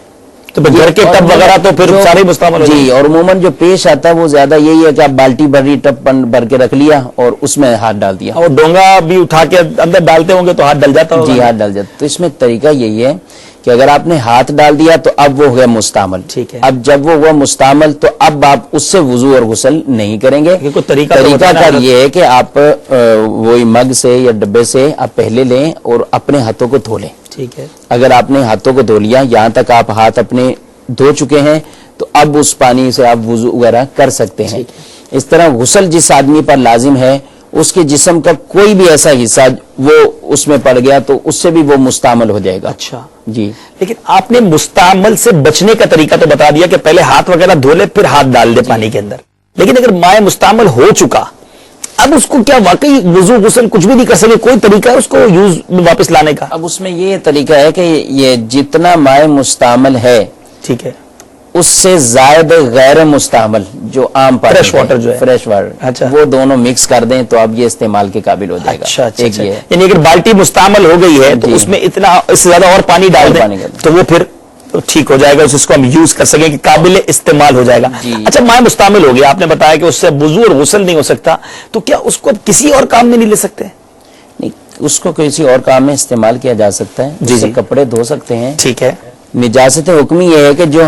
Speaker 2: تو گھر کے ٹب وغیرہ تو پھر سارے مستعمل.
Speaker 3: جی, اور عموماً جو پیش آتا ہے وہ زیادہ یہی ہے کہ آپ بالٹی بھری ٹب بھر کے رکھ لیا اور اس میں ہاتھ ڈال دیا,
Speaker 2: اور ڈونگا بھی اٹھا کے اندر ڈالتے ہوں گے تو ہاتھ ڈل جاتا ہوگا.
Speaker 3: جی, ہاتھ ڈل جاتا. تو اس میں طریقہ یہی ہے کہ اگر آپ نے ہاتھ ڈال دیا تو اب وہ ہوا مستعمل.
Speaker 2: ٹھیک ہے,
Speaker 3: اب جب وہ ہوا مستعمل تو اب آپ اس سے وضو اور غسل نہیں کریں گے.
Speaker 2: طریقہ
Speaker 3: کار یہ ہے کہ آپ وہی مگ سے یا ڈبے سے آپ پہلے لیں اور اپنے ہاتھوں کو دھو لیں.
Speaker 2: ٹھیک ہے,
Speaker 3: اگر آپ نے ہاتھوں کو دھو لیا, یہاں تک آپ ہاتھ اپنے دھو چکے ہیں, تو اب اس پانی سے آپ وضو وغیرہ کر سکتے ہیں. اس طرح غسل جس آدمی پر لازم ہے, اس کے جسم کا کوئی بھی ایسا حصہ وہ اس میں پڑ گیا تو اس سے بھی وہ مستعمل ہو جائے گا.
Speaker 2: اچھا
Speaker 3: جی,
Speaker 2: لیکن آپ نے مستعمل سے بچنے کا طریقہ تو بتا دیا کہ پہلے ہاتھ وغیرہ دھو لے پھر ہاتھ ڈال دے پانی کے اندر, لیکن اگر مائع مستعمل ہو چکا, اب اس کو کیا واقعی وضو غسل کچھ بھی نہیں کر سکے؟ کوئی طریقہ ہے اس کو یوز واپس لانے کا؟
Speaker 3: اب اس میں یہ طریقہ ہے کہ یہ جتنا مائع مستعمل ہے,
Speaker 2: ٹھیک ہے,
Speaker 3: اس سے زائد غیر مستعمل جو عام پانی,
Speaker 2: فریش واٹر جو ہے,
Speaker 3: فریش واٹر, وہ دونوں مکس کر دیں تو اب یہ استعمال کے قابل ہو جائے گا.
Speaker 2: اچھا, یعنی اگر بالٹی مستعمل ہو گئی ہے تو اس میں اتنا اس سے زیادہ اور پانی ڈال دیں تو وہ پھر ٹھیک ہو جائے گا, اس کو ہم یوز کر سکیں کہ قابل استعمال ہو جائے گا. اچھا, مائع مستعمل ہو گیا, آپ نے بتایا کہ اس سے وضو اور غسل نہیں ہو سکتا, تو کیا اس کو کسی اور کام میں نہیں لے سکتے؟
Speaker 3: نہیں, اس کو کسی اور کام میں استعمال کیا جا سکتا ہے. جی, کپڑے دھو سکتے ہیں.
Speaker 2: ٹھیک ہے,
Speaker 3: نجاست حکمی یہ ہے کہ جو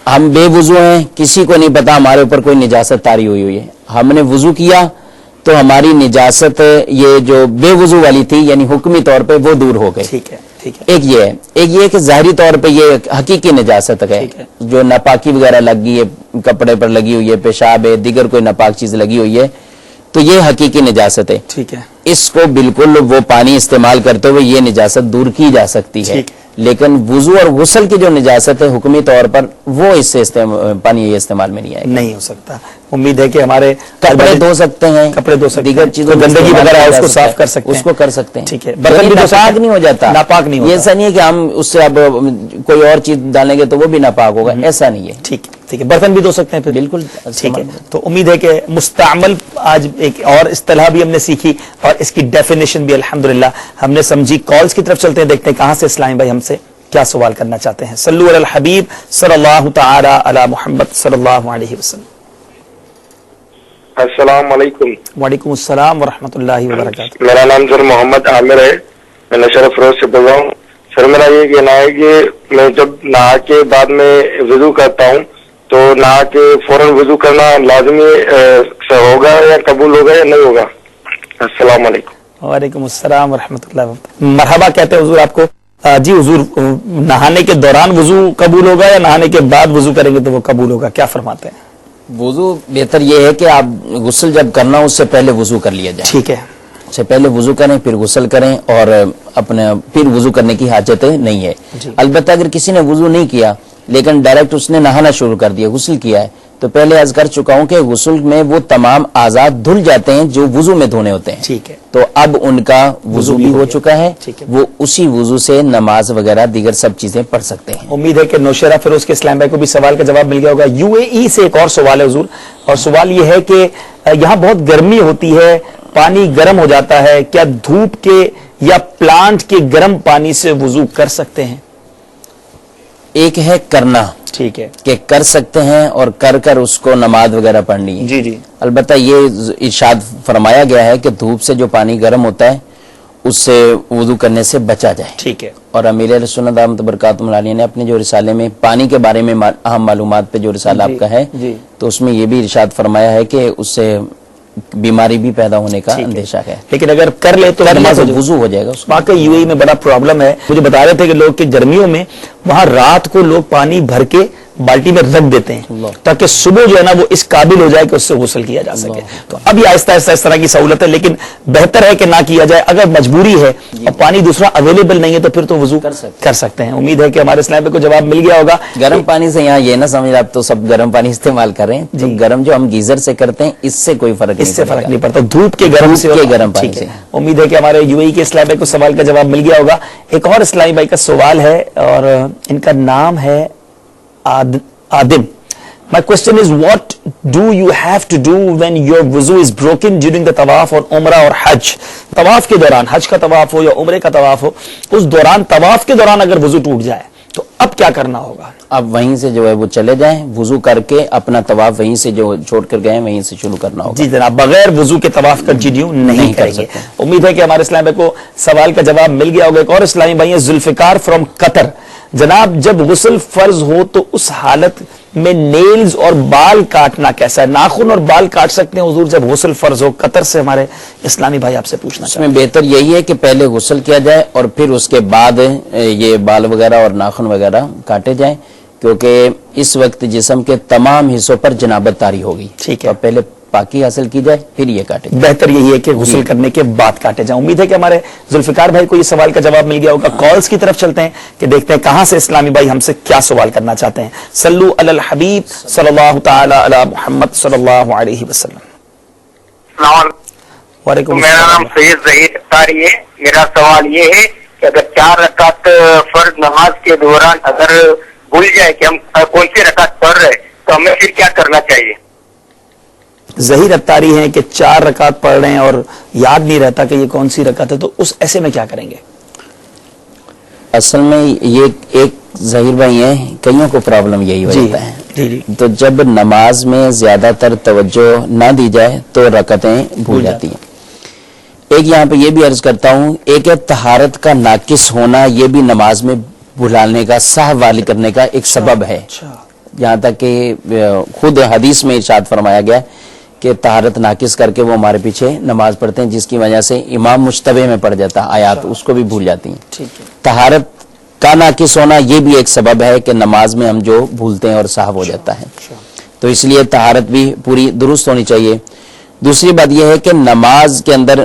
Speaker 3: ہم بے وضو ہیں, کسی کو نہیں پتا ہمارے اوپر کوئی نجاست طاری ہوئی ہے, ہم نے وضو کیا تو ہماری نجاست یہ جو بے وضو والی تھی یعنی حکمی طور پہ وہ دور ہو گئی.
Speaker 2: ٹھیک ہے,
Speaker 3: ایک یہ ہے, ایک یہ کہ ظاہری طور پہ یہ حقیقی نجاست ہے, جو ناپاکی وغیرہ لگ گئی ہے, کپڑے پر لگی ہوئی ہے, پیشاب ہے, دیگر کوئی ناپاک چیز لگی ہوئی ہے, تو یہ حقیقی نجاست ہے.
Speaker 2: ٹھیک ہے,
Speaker 3: اس کو بالکل وہ پانی استعمال کرتے ہوئے یہ نجاست دور کی جا سکتی ہے. لیکن وضو اور غسل کی جو نجاست ہے حکمی طور پر وہ اس سے پانی یہ استعمال میں نہیں آئے گا.
Speaker 2: نہیں ہو سکتا. امید ہے کہ ہمارے
Speaker 3: کپڑے دھو سکتے ہیں,
Speaker 2: کپڑے دھو سکتے
Speaker 3: دیگر چیزوں
Speaker 2: گندگی وغیرہ اس کو صاف کر سکتے ہیں,
Speaker 3: اس کو کر سکتے ہیں.
Speaker 2: ٹھیک ہے.
Speaker 3: برتن بھی ناپاک نہیں ہو جاتا,
Speaker 2: ناپاک نہیں ہوتا.
Speaker 3: یہ ایسا نہیں ہے کہ ہم اس سے اب کوئی اور چیز ڈالیں گے تو وہ بھی ناپاک ہوگا, ایسا نہیں ہے.
Speaker 2: ٹھیک ہے, ٹھیک ہے. برتن بھی دھو سکتے ہیں پھر.
Speaker 3: بالکل
Speaker 2: ٹھیک ہے. تو امید ہے کہ مستعمل آج ایک اور اصطلاح بھی ہم نے سیکھی اور اس کی ڈیفینیشن بھی الحمدللہ ہم نے سمجھی. کالز کی طرف چلتے ہیں, دیکھتے ہیں کہاں سے اسلامی بھائی ہم سے کیا سوال کرنا چاہتے ہیں. صلو علی الحبیب صلی اللہ تعالی علی محمد صلی اللہ علیہ وسلم.
Speaker 6: السلام علیکم.
Speaker 2: وعلیکم السلام ورحمۃ اللہ وبرکاتہ.
Speaker 6: میرا نام سر محمد عامر ہے, میں نشر فروز سے بول رہا ہوں. سر میرا یہ کہنا ہے کہ میں جب نہا کے بعد میں وضو کرتا ہوں تو نہا کے فوراً وضو کرنا لازمی ہوگا یا قبول ہوگا یا نہیں ہوگا؟ السلام علیکم.
Speaker 2: وعلیکم السلام ورحمۃ اللہ وبرکاتہ. مرحبا کہتے ہیں حضور آپ کو. جی حضور, نہانے کے دوران وضو قبول ہوگا یا نہانے کے بعد وضو کریں گے تو وہ قبول ہوگا, کیا فرماتے ہیں؟
Speaker 3: وضو بہتر یہ ہے کہ آپ غسل جب کرنا اس سے پہلے وضو کر لیا جائے.
Speaker 2: ٹھیک ہے.
Speaker 3: اس سے پہلے وضو کریں پھر غسل کریں, اور اپنے پھر وضو کرنے کی حاجت نہیں ہے. البتہ اگر کسی نے وضو نہیں کیا لیکن ڈائریکٹ اس نے نہانا شروع کر دیا, غسل کیا ہے, تو پہلے عرض کر چکا ہوں کہ غسل میں وہ تمام اعضاء دھل جاتے ہیں جو وضو میں دھونے ہوتے ہیں.
Speaker 2: ٹھیک ہے.
Speaker 3: تو اب ان کا وضو بھی ہو چکا ہے, وہ اسی وضو سے نماز وغیرہ دیگر سب چیزیں پڑھ سکتے ہیں.
Speaker 2: امید ہے کہ نوشیرہ فیروز کے اسلام بھائی کو بھی سوال کا جواب مل گیا ہوگا. یو اے ای سے ایک اور سوال ہے حضور, اور سوال یہ ہے کہ یہاں بہت گرمی ہوتی ہے, پانی گرم ہو جاتا ہے, کیا دھوپ کے یا پلانٹ کے گرم پانی سے وضو کر سکتے ہیں؟
Speaker 3: ایک ہے کرنا,
Speaker 2: ٹھیک ہے,
Speaker 3: کہ کر سکتے ہیں اور کر اس کو نماز وغیرہ پڑھنی ہے.
Speaker 2: جی جی.
Speaker 3: البتہ یہ ارشاد فرمایا گیا ہے کہ دھوپ سے جو پانی گرم ہوتا ہے اس سے وضو کرنے سے بچا جائے.
Speaker 2: ٹھیک ہے. اور
Speaker 3: امیر اہل سنت دامت برکاتہم علیہ نے اپنے جو رسالے میں پانی کے بارے میں اہم معلومات پہ جو رسالہ آپ کا ہے, تو اس میں یہ بھی ارشاد فرمایا ہے کہ اس سے بیماری بھی پیدا ہونے کا اندیشہ ہے.
Speaker 2: لیکن اگر کر لے تو
Speaker 3: وضو ہو جائے گا.
Speaker 2: واقعی یو اے میں بڑا پرابلم ہے. مجھے بتا رہے تھے کہ لوگ کہ گرمیوں میں وہاں رات کو لوگ پانی بھر کے بالٹی میں رکھ دیتے ہیں تاکہ صبح جو ہے نا وہ اس قابل ہو جائے کہ اس سے غسل کیا جا سکے. تو اب یہ آہستہ آہستہ اس طرح کی سہولت ہے, لیکن بہتر ہے کہ نہ کیا جائے. اگر مجبوری ہے اور پانی دوسرا اویلیبل نہیں ہے تو پھر تو وضو کر سکتے ہیں. امید ہے کہ ہمارے اسلام کو جواب مل گیا ہوگا.
Speaker 3: گرم پانی سے یہاں یہ نہ سمجھ آپ تو سب گرم پانی استعمال کر رہے ہیں, تو گرم جو ہم گیزر سے کرتے ہیں اس سے کوئی فرق
Speaker 2: نہیں پڑتا. دھوپ کے گرم سے
Speaker 3: گرم پانی سے.
Speaker 2: امید ہے کہ ہمارے یو اے ای کے اسلام کو سوال کا جواب مل گیا ہوگا. ایک اور اسلامی بھائی کا سوال ہے اور ان کا نام ہے Adim. My question is, what do you have to do when your wuzu is broken during the tawaf or umrah or hajj? طواف کے دوران, حج کا طواف ہو یا عمرے کا طواف ہو, اس دوران طواف کے دوران اگر وضو ٹوٹ جائے تو اب کیا کرنا ہوگا؟
Speaker 3: اب وہیں سے جو ہے وہ چلے جائیں, وضو کر کے اپنا طواف وہیں سے جو چھوڑ کر گئے وہیں سے شروع کرنا ہوگا.
Speaker 2: جی جناب, بغیر وضو کے طواف کنٹینیو نہیں کریں گے. امید ہے کہ ہمارے اسلام بھائی کو سوال کا جواب مل گیا ہوگا. ایک اور اسلامی بھائی ہے ذوالفقار فرام قطر. جناب, جب غسل فرض ہو تو اس حالت میں نیلز اور بال کاٹنا کیسا ہے؟ ناخن اور بال کاٹ سکتے ہیں حضور جب غسل فرض ہو؟ قطر سے ہمارے اسلامی بھائی آپ سے پوچھنا
Speaker 3: چاہتے ہیں. اس میں بہتر یہی ہے کہ پہلے غسل کیا جائے اور پھر اس کے بعد یہ بال وغیرہ اور ناخن وغیرہ کاٹے جائیں, کیونکہ اس وقت جسم کے تمام حصوں پر جنابت طاری ہوگی.
Speaker 2: ٹھیک ہے,
Speaker 3: پہلے پاکی حاصل کی جائے پھر یہ کاٹے جائے.
Speaker 2: بہتر یہی ہے کہ غسل کرنے کے بعد کاٹے جائیں. امید ہے کہ ہمارے ذوالفقار بھائی کو یہ سوال کا جواب مل گیا ہوگا. کالز کی طرف چلتے ہیں کہ دیکھتے ہیں کہاں سے اسلامی بھائی ہم سے کیا سوال کرنا چاہتے ہیں. صلو علی الحبیب صلی اللہ تعالی علی محمد صلی اللہ علیہ وسلم.
Speaker 4: وعلیکم. میرا نام سید ظہیر اختاری ہے. میرا سوال یہ ہے کہ اگر 4 رکعت فرض نماز کے دوران اگر بھول جائے کہ ہم کون سی رکعت پڑھ رہے تو ہمیں پھر کیا کرنا چاہیے؟
Speaker 2: ظہیر اختاری ہیں کہ 4 رکعت پڑھ رہے ہیں اور یاد نہیں رہتا کہ یہ کون سی رکعت ہے, تو اس ایسے میں کیا کریں گے؟
Speaker 3: اصل میں یہ ایک ظہیر بھائی ہیں, کئیوں کو پرابلم یہی ہوتا ہے. تو جب نماز میں زیادہ تر توجہ نہ دی جائے تو رکعتیں بھول جاتی ہیں. ایک یہاں پہ یہ بھی عرض کرتا ہوں, ایک ہے طہارت کا ناقص ہونا, یہ بھی نماز میں بھلانے کا سہو والی کرنے کا ایک سبب ہے. یہاں تک کہ خود حدیث میں ارشاد فرمایا گیا کہ طہارت ناقص کر کے وہ ہمارے پیچھے نماز پڑھتے ہیں, جس کی وجہ سے امام مشتبہ میں پڑ جاتا ہے آیات, اس کو بھی بھول جاتی ہیں. طہارت کا ناقص ہونا یہ بھی ایک سبب ہے کہ نماز میں ہم جو بھولتے ہیں اور سہو ہو جاتا ہے. تو اس لیے طہارت بھی پوری درست ہونی چاہیے. دوسری بات یہ ہے کہ نماز کے اندر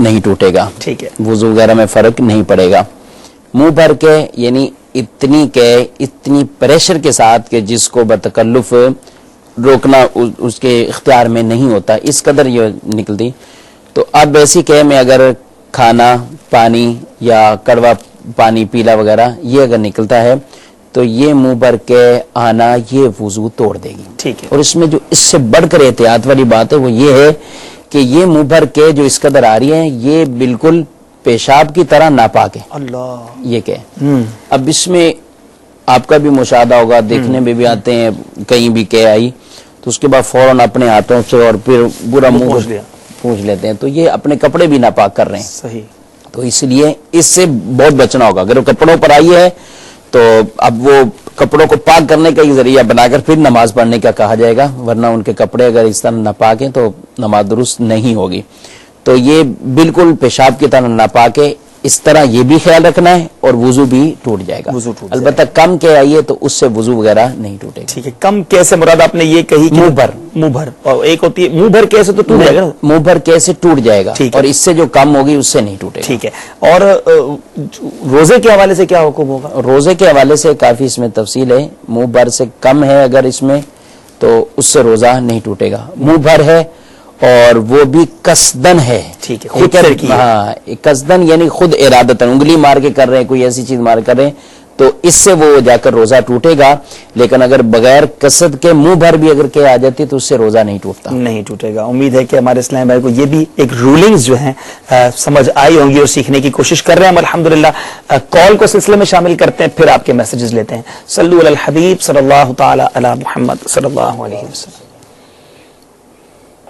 Speaker 3: نہیں ٹوٹے گا،
Speaker 2: ٹھیک ہے،
Speaker 3: وضو وغیرہ میں فرق نہیں پڑے گا. منہ بھر کے یعنی اتنی پریشر کے ساتھ کہ جس کو بتکلف روکنا اس کے اختیار میں نہیں ہوتا، اس قدر یہ نکلتی. تو اب ایسی کہ میں اگر کھانا پانی یا کڑوا پانی پیلا وغیرہ یہ اگر نکلتا ہے تو یہ منہ بھر کے آنا یہ وضو توڑ دے گی.
Speaker 2: ٹھیک ہے.
Speaker 3: اور اس میں جو اس سے بڑھ کر احتیاط والی بات ہے وہ یہ ہے کہ یہ منہ بھر کے جو اس قدر آ رہی ہے یہ بالکل پیشاب کی طرح ناپاک ہے.
Speaker 2: اللہ
Speaker 3: یہ کہ اب اس میں آپ کا بھی مشاہدہ ہوگا، دیکھنے میں بھی آتے ہیں کہیں بھی کہ آئی تو اس کے بعد فوراً اپنے ہاتھوں سے اور پھر برا منہ پوچھ لیتے ہیں، تو یہ اپنے کپڑے بھی ناپاک کر رہے ہیں.
Speaker 2: صحیح.
Speaker 3: تو اس لیے اس سے بہت بچنا ہوگا. اگر وہ کپڑوں پر آئی ہے تو اب وہ کپڑوں کو پاک کرنے کا ہی ذریعہ بنا کر پھر نماز پڑھنے کا کہا جائے گا، ورنہ ان کے کپڑے اگر اس طرح ناپاک ہیں تو نماز درست نہیں ہوگی. تو یہ بالکل پیشاب کی طرح ناپاک ہے، اس طرح یہ بھی خیال رکھنا ہے اور وضو بھی ٹوٹ جائے گا. البتہ کم کے آئیے تو اس سے وضو وغیرہ نہیں ٹوٹے گا.
Speaker 2: ٹھیک ہے. کم کیسے مراد آپ نے یہ کہی کہ منہ بھر اور ایک ہوتی ہے منہ بھر کیسے تو ٹوٹ جائے گا،
Speaker 3: منہ بھر کیسے ٹوٹ جائے گا اور اس سے جو کم ہوگی اس سے نہیں ٹوٹے گا.
Speaker 2: ٹھیک ہے. اور روزے کے حوالے سے کیا حکم ہوگا؟
Speaker 3: روزے کے حوالے سے کافی اس میں تفصیل ہے. منہ بھر سے کم ہے اگر اس میں تو اس سے روزہ نہیں ٹوٹے گا. منہ بھر ہے اور وہ بھی قصدن ہے،
Speaker 2: ٹھیک ہے، خود کر کی.
Speaker 3: ہاں قصدن یعنی خود ارادتن انگلی مار کے کر رہے ہیں، کوئی ایسی چیز مار کر رہے ہیں تو اس سے وہ جا کر روزہ ٹوٹے گا. لیکن اگر بغیر قصد کے منہ بھر بھی اگر کہ آ جاتی تو اس سے روزہ نہیں ٹوٹتا،
Speaker 2: نہیں ٹوٹے گا. امید ہے کہ ہمارے اسلام بھائی کو یہ بھی ایک رولنگز جو ہیں سمجھ آئی ہوں گی اور سیکھنے کی کوشش کر رہے ہیں. الحمدللہ کال کو سلسلے میں شامل کرتے ہیں، پھر آپ کے میسجز لیتے ہیں. صلو علی الحبیب صلی اللہ تعالی علی محمد صلی اللہ علیہ وسلم.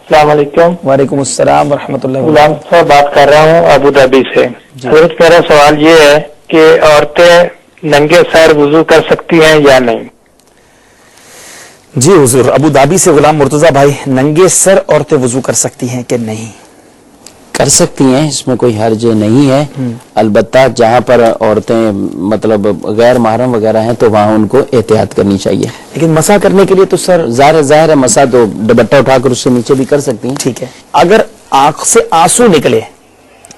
Speaker 9: السلام علیکم.
Speaker 2: وعلیکم السلام ورحمۃ اللہ.
Speaker 9: غلام صاحب بات کر رہا ہوں ابو دھابی سے. حضرت میرا سوال یہ ہے کہ عورتیں ننگے سر وضو کر سکتی ہیں یا نہیں؟
Speaker 2: جی حضور، ابو دھابی سے غلام مرتضیٰ بھائی، ننگے سر عورتیں وضو کر سکتی ہیں کہ نہیں؟
Speaker 3: کر سکتی ہیں، اس میں کوئی حرج نہیں ہے. البتہ جہاں پر عورتیں مطلب غیر محرم وغیرہ ہیں تو وہاں ان کو احتیاط کرنی چاہیے.
Speaker 2: لیکن مسح کرنے کے لیے تو سر
Speaker 3: ظاہر ہے مسح تو دوپٹہ اٹھا کر اس سے نیچے بھی کر سکتی ہیں.
Speaker 2: ٹھیک ہے. اگر آنکھ سے آنسو نکلے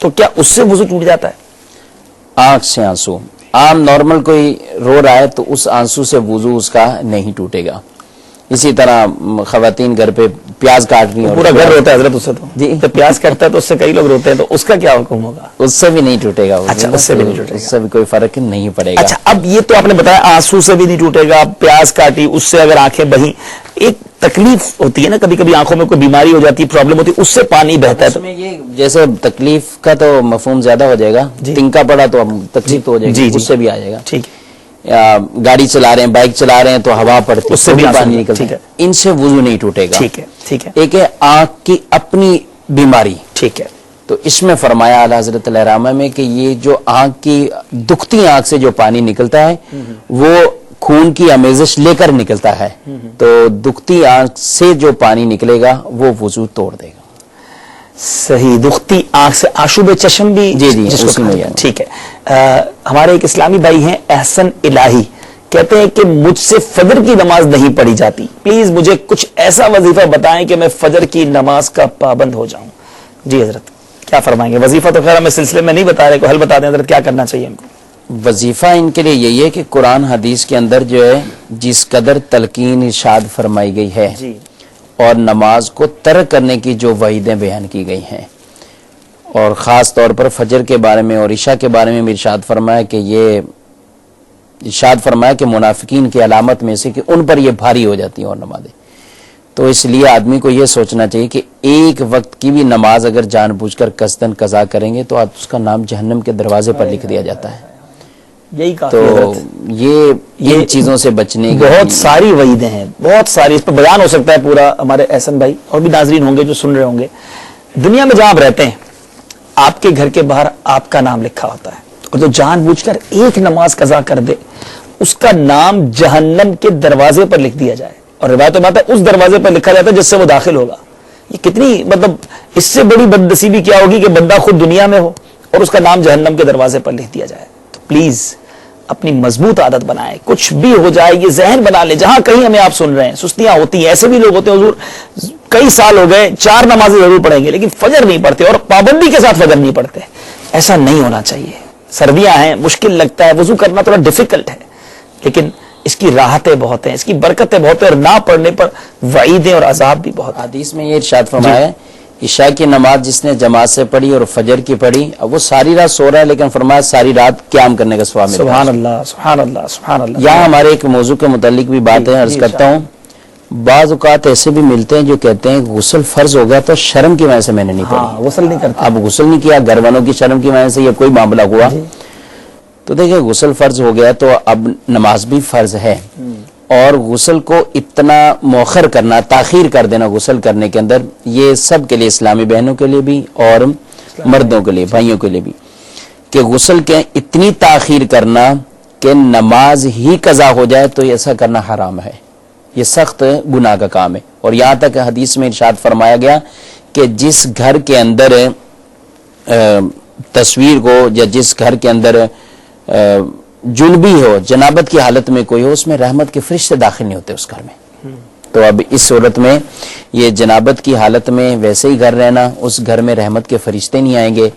Speaker 2: تو کیا اس سے وضو ٹوٹ جاتا ہے؟
Speaker 3: آنکھ سے آنسو عام نارمل کوئی رو رہا ہے تو اس آنسو سے وضو اس کا نہیں ٹوٹے گا. اسی طرح خواتین گھر پہ پیاز کاٹ رہی ہیں،
Speaker 2: پورا گھر روتا ہے حضرت اس سے، تو
Speaker 3: جی
Speaker 2: جب پیاز کٹتا ہے تو اس سے کئی لوگ روتے ہیں، تو اس کا کیا حکم ہوگا؟
Speaker 3: اس سے بھی نہیں ٹوٹے گا.
Speaker 2: اچھا، اس سے بھی نہیں ٹوٹے گا،
Speaker 3: اس سے بھی کوئی فرق نہیں پڑے گا.
Speaker 2: اچھا، اب یہ تو آپ نے بتایا آنسو سے بھی نہیں ٹوٹے گا، پیاز کاٹی اس سے اگر آنکھیں بہیں، ایک تکلیف ہوتی ہے نا کبھی کبھی آنکھوں میں کوئی بیماری ہو جاتی ہے، پرابلم ہوتی ہے، اس سے پانی بہتا ہے.
Speaker 3: اس میں یہ جیسے تکلیف کا تو مفہوم زیادہ ہو جائے گا، تنکا پڑا تو تکلیف تو ہو جائے گی، اس سے بھی آ جائے گا.
Speaker 2: ٹھیک ہے.
Speaker 3: گاڑی چلا رہے ہیں، بائک چلا رہے ہیں تو ہوا پڑتی ہے،
Speaker 2: اس سے بھی
Speaker 3: پانی نکلتا ہے، ان سے وضو نہیں ٹوٹے گا.
Speaker 2: ٹھیک ہے. ٹھیک ہے.
Speaker 3: ایک ہے آنکھ کی اپنی بیماری.
Speaker 2: ٹھیک ہے.
Speaker 3: تو اس میں فرمایا اعلیٰ حضرت الرحمہ میں کہ یہ جو آنکھ کی دکھتی آنکھ سے جو پانی نکلتا ہے وہ خون کی آمیزش لے کر نکلتا ہے، تو دکھتی آنکھ سے جو پانی نکلے گا وہ وضو توڑ دے گا.
Speaker 2: صحیح. دکھتی آنکھ سے آشوب چشم بھی
Speaker 3: جی
Speaker 2: جس کو ٹھیک ہے. ہمارے ایک اسلامی بھائی ہیں احسن الہی، کہتے ہیں کہ مجھ سے فجر کی نماز نہیں پڑھی جاتی، پلیز مجھے کچھ ایسا وظیفہ بتائیں کہ میں فجر کی نماز کا پابند ہو جاؤں. جی حضرت کیا فرمائیں گے؟ وظیفہ تو خیر ہمیں سلسلے میں نہیں بتا رہے، کوئی حل بتا دیں حضرت، کیا کرنا چاہیے ہم کو؟
Speaker 3: وظیفہ ان کے لیے یہی ہے کہ قرآن حدیث کے اندر جو ہے جس قدر تلقین ارشاد فرمائی گئی ہے
Speaker 2: جی،
Speaker 3: اور نماز کو ترک کرنے کی جو وعیدیں بیان کی گئی ہیں، اور خاص طور پر فجر کے بارے میں اور عشاء کے بارے میں بھی ارشاد فرمایا کہ منافقین کی علامت میں سے کہ ان پر یہ بھاری ہو جاتی ہیں اور نمازیں. تو اس لیے آدمی کو یہ سوچنا چاہیے کہ ایک وقت کی بھی نماز اگر جان بوجھ کر قصدن قضا کریں گے تو آپ اس کا نام جہنم کے دروازے پر لکھ دیا جاتا ہے.
Speaker 2: یہی کافی
Speaker 3: تو
Speaker 2: حضرت.
Speaker 3: یہ چیزوں سے بچنے کی
Speaker 2: بہت ساری وعیدیں ہیں، بہت ساری، اس پر بیان ہو سکتا ہے پورا. ہمارے احسن بھائی اور بھی ناظرین ہوں گے جو سن رہے ہوں گے، دنیا میں جہاں آپ رہتے ہیں آپ کے گھر کے باہر آپ کا نام لکھا ہوتا ہے، اور جو جان بوجھ کر ایک نماز قضا کر دے اس کا نام جہنم کے دروازے پر لکھ دیا جائے، اور روایت میں آتا ہے اس دروازے پر لکھا جاتا ہے جس سے وہ داخل ہوگا. یہ کتنی مطلب اس سے بڑی بدنصیبی کیا ہوگی کہ بندہ خود دنیا میں ہو اور اس کا نام جہنم کے دروازے پر لکھ دیا جائے. تو پلیز اپنی مضبوط عادت بنائیں. کچھ بھی ہو جائے یہ ذہن بنا لیں, جہاں کہیں ہمیں آپ سن رہے ہیں سستیاں ہوتی ہیں, ایسے بھی لوگ ہوتے ہیں حضور کئی سال ہو گئے 4 نمازیں ضرور پڑھیں گے لیکن فجر نہیں پڑھتے اور پابندی کے ساتھ فجر نہیں پڑھتے. ایسا نہیں ہونا چاہیے. سردیاں ہیں, مشکل لگتا ہے, وضو کرنا تھوڑا ڈیفیکلٹ ہے, لیکن اس کی راحتیں بہت ہیں, اس کی برکتیں بہت ہیں, اور نہ پڑھنے پر وعیدیں اور عذاب بھی بہت.
Speaker 3: حدیث میں یہ ارشاد فرمایا ہے عشاء کی نماز جس نے جماعت سے پڑھی اور فجر کی پڑھی, اب وہ ساری رات سو رہا ہے لیکن فرمایا ساری رات قیام کرنے کا ثواب ملتا ہے.
Speaker 2: سبحان اللہ سبحان اللہ سبحان اللہ.
Speaker 3: یہاں ہمارے ایک موضوع کے متعلق بھی بات ہے, عرض کرتا ہوں. بعض اوقات ایسے بھی ملتے ہیں جو کہتے ہیں غسل فرض ہو گیا تو شرم کی وجہ سے میں نے نہیں پڑھی,
Speaker 2: غسل نہیں کرتا.
Speaker 3: اب غسل نہیں کیا, گھر والوں کی شرم کی وجہ سے یہ کوئی معاملہ ہوا, تو دیکھیں غسل فرض ہو گیا تو اب نماز بھی فرض ہے. اور غسل کو اتنا مؤخر کرنا, تاخیر کر دینا غسل کرنے کے اندر, یہ سب کے لیے, اسلامی بہنوں کے لیے بھی اور مردوں کے لیے, بھائیوں کے لیے بھی, کہ غسل کے اتنی تاخیر کرنا کہ نماز ہی قضا ہو جائے تو ایسا کرنا حرام ہے. یہ سخت گناہ کا کام ہے. اور یہاں تک حدیث میں ارشاد فرمایا گیا کہ جس گھر کے اندر تصویر کو, یا جس گھر کے اندر جنبی ہو, جنابت کی حالت میں کوئی ہو, اس میں رحمت کے فرشتے داخل نہیں ہوتے اس گھر میں. تو اب اس صورت میں یہ جنابت کی حالت میں ویسے ہی گھر رہنا, اس گھر میں رحمت کے فرشتے نہیں آئیں گے.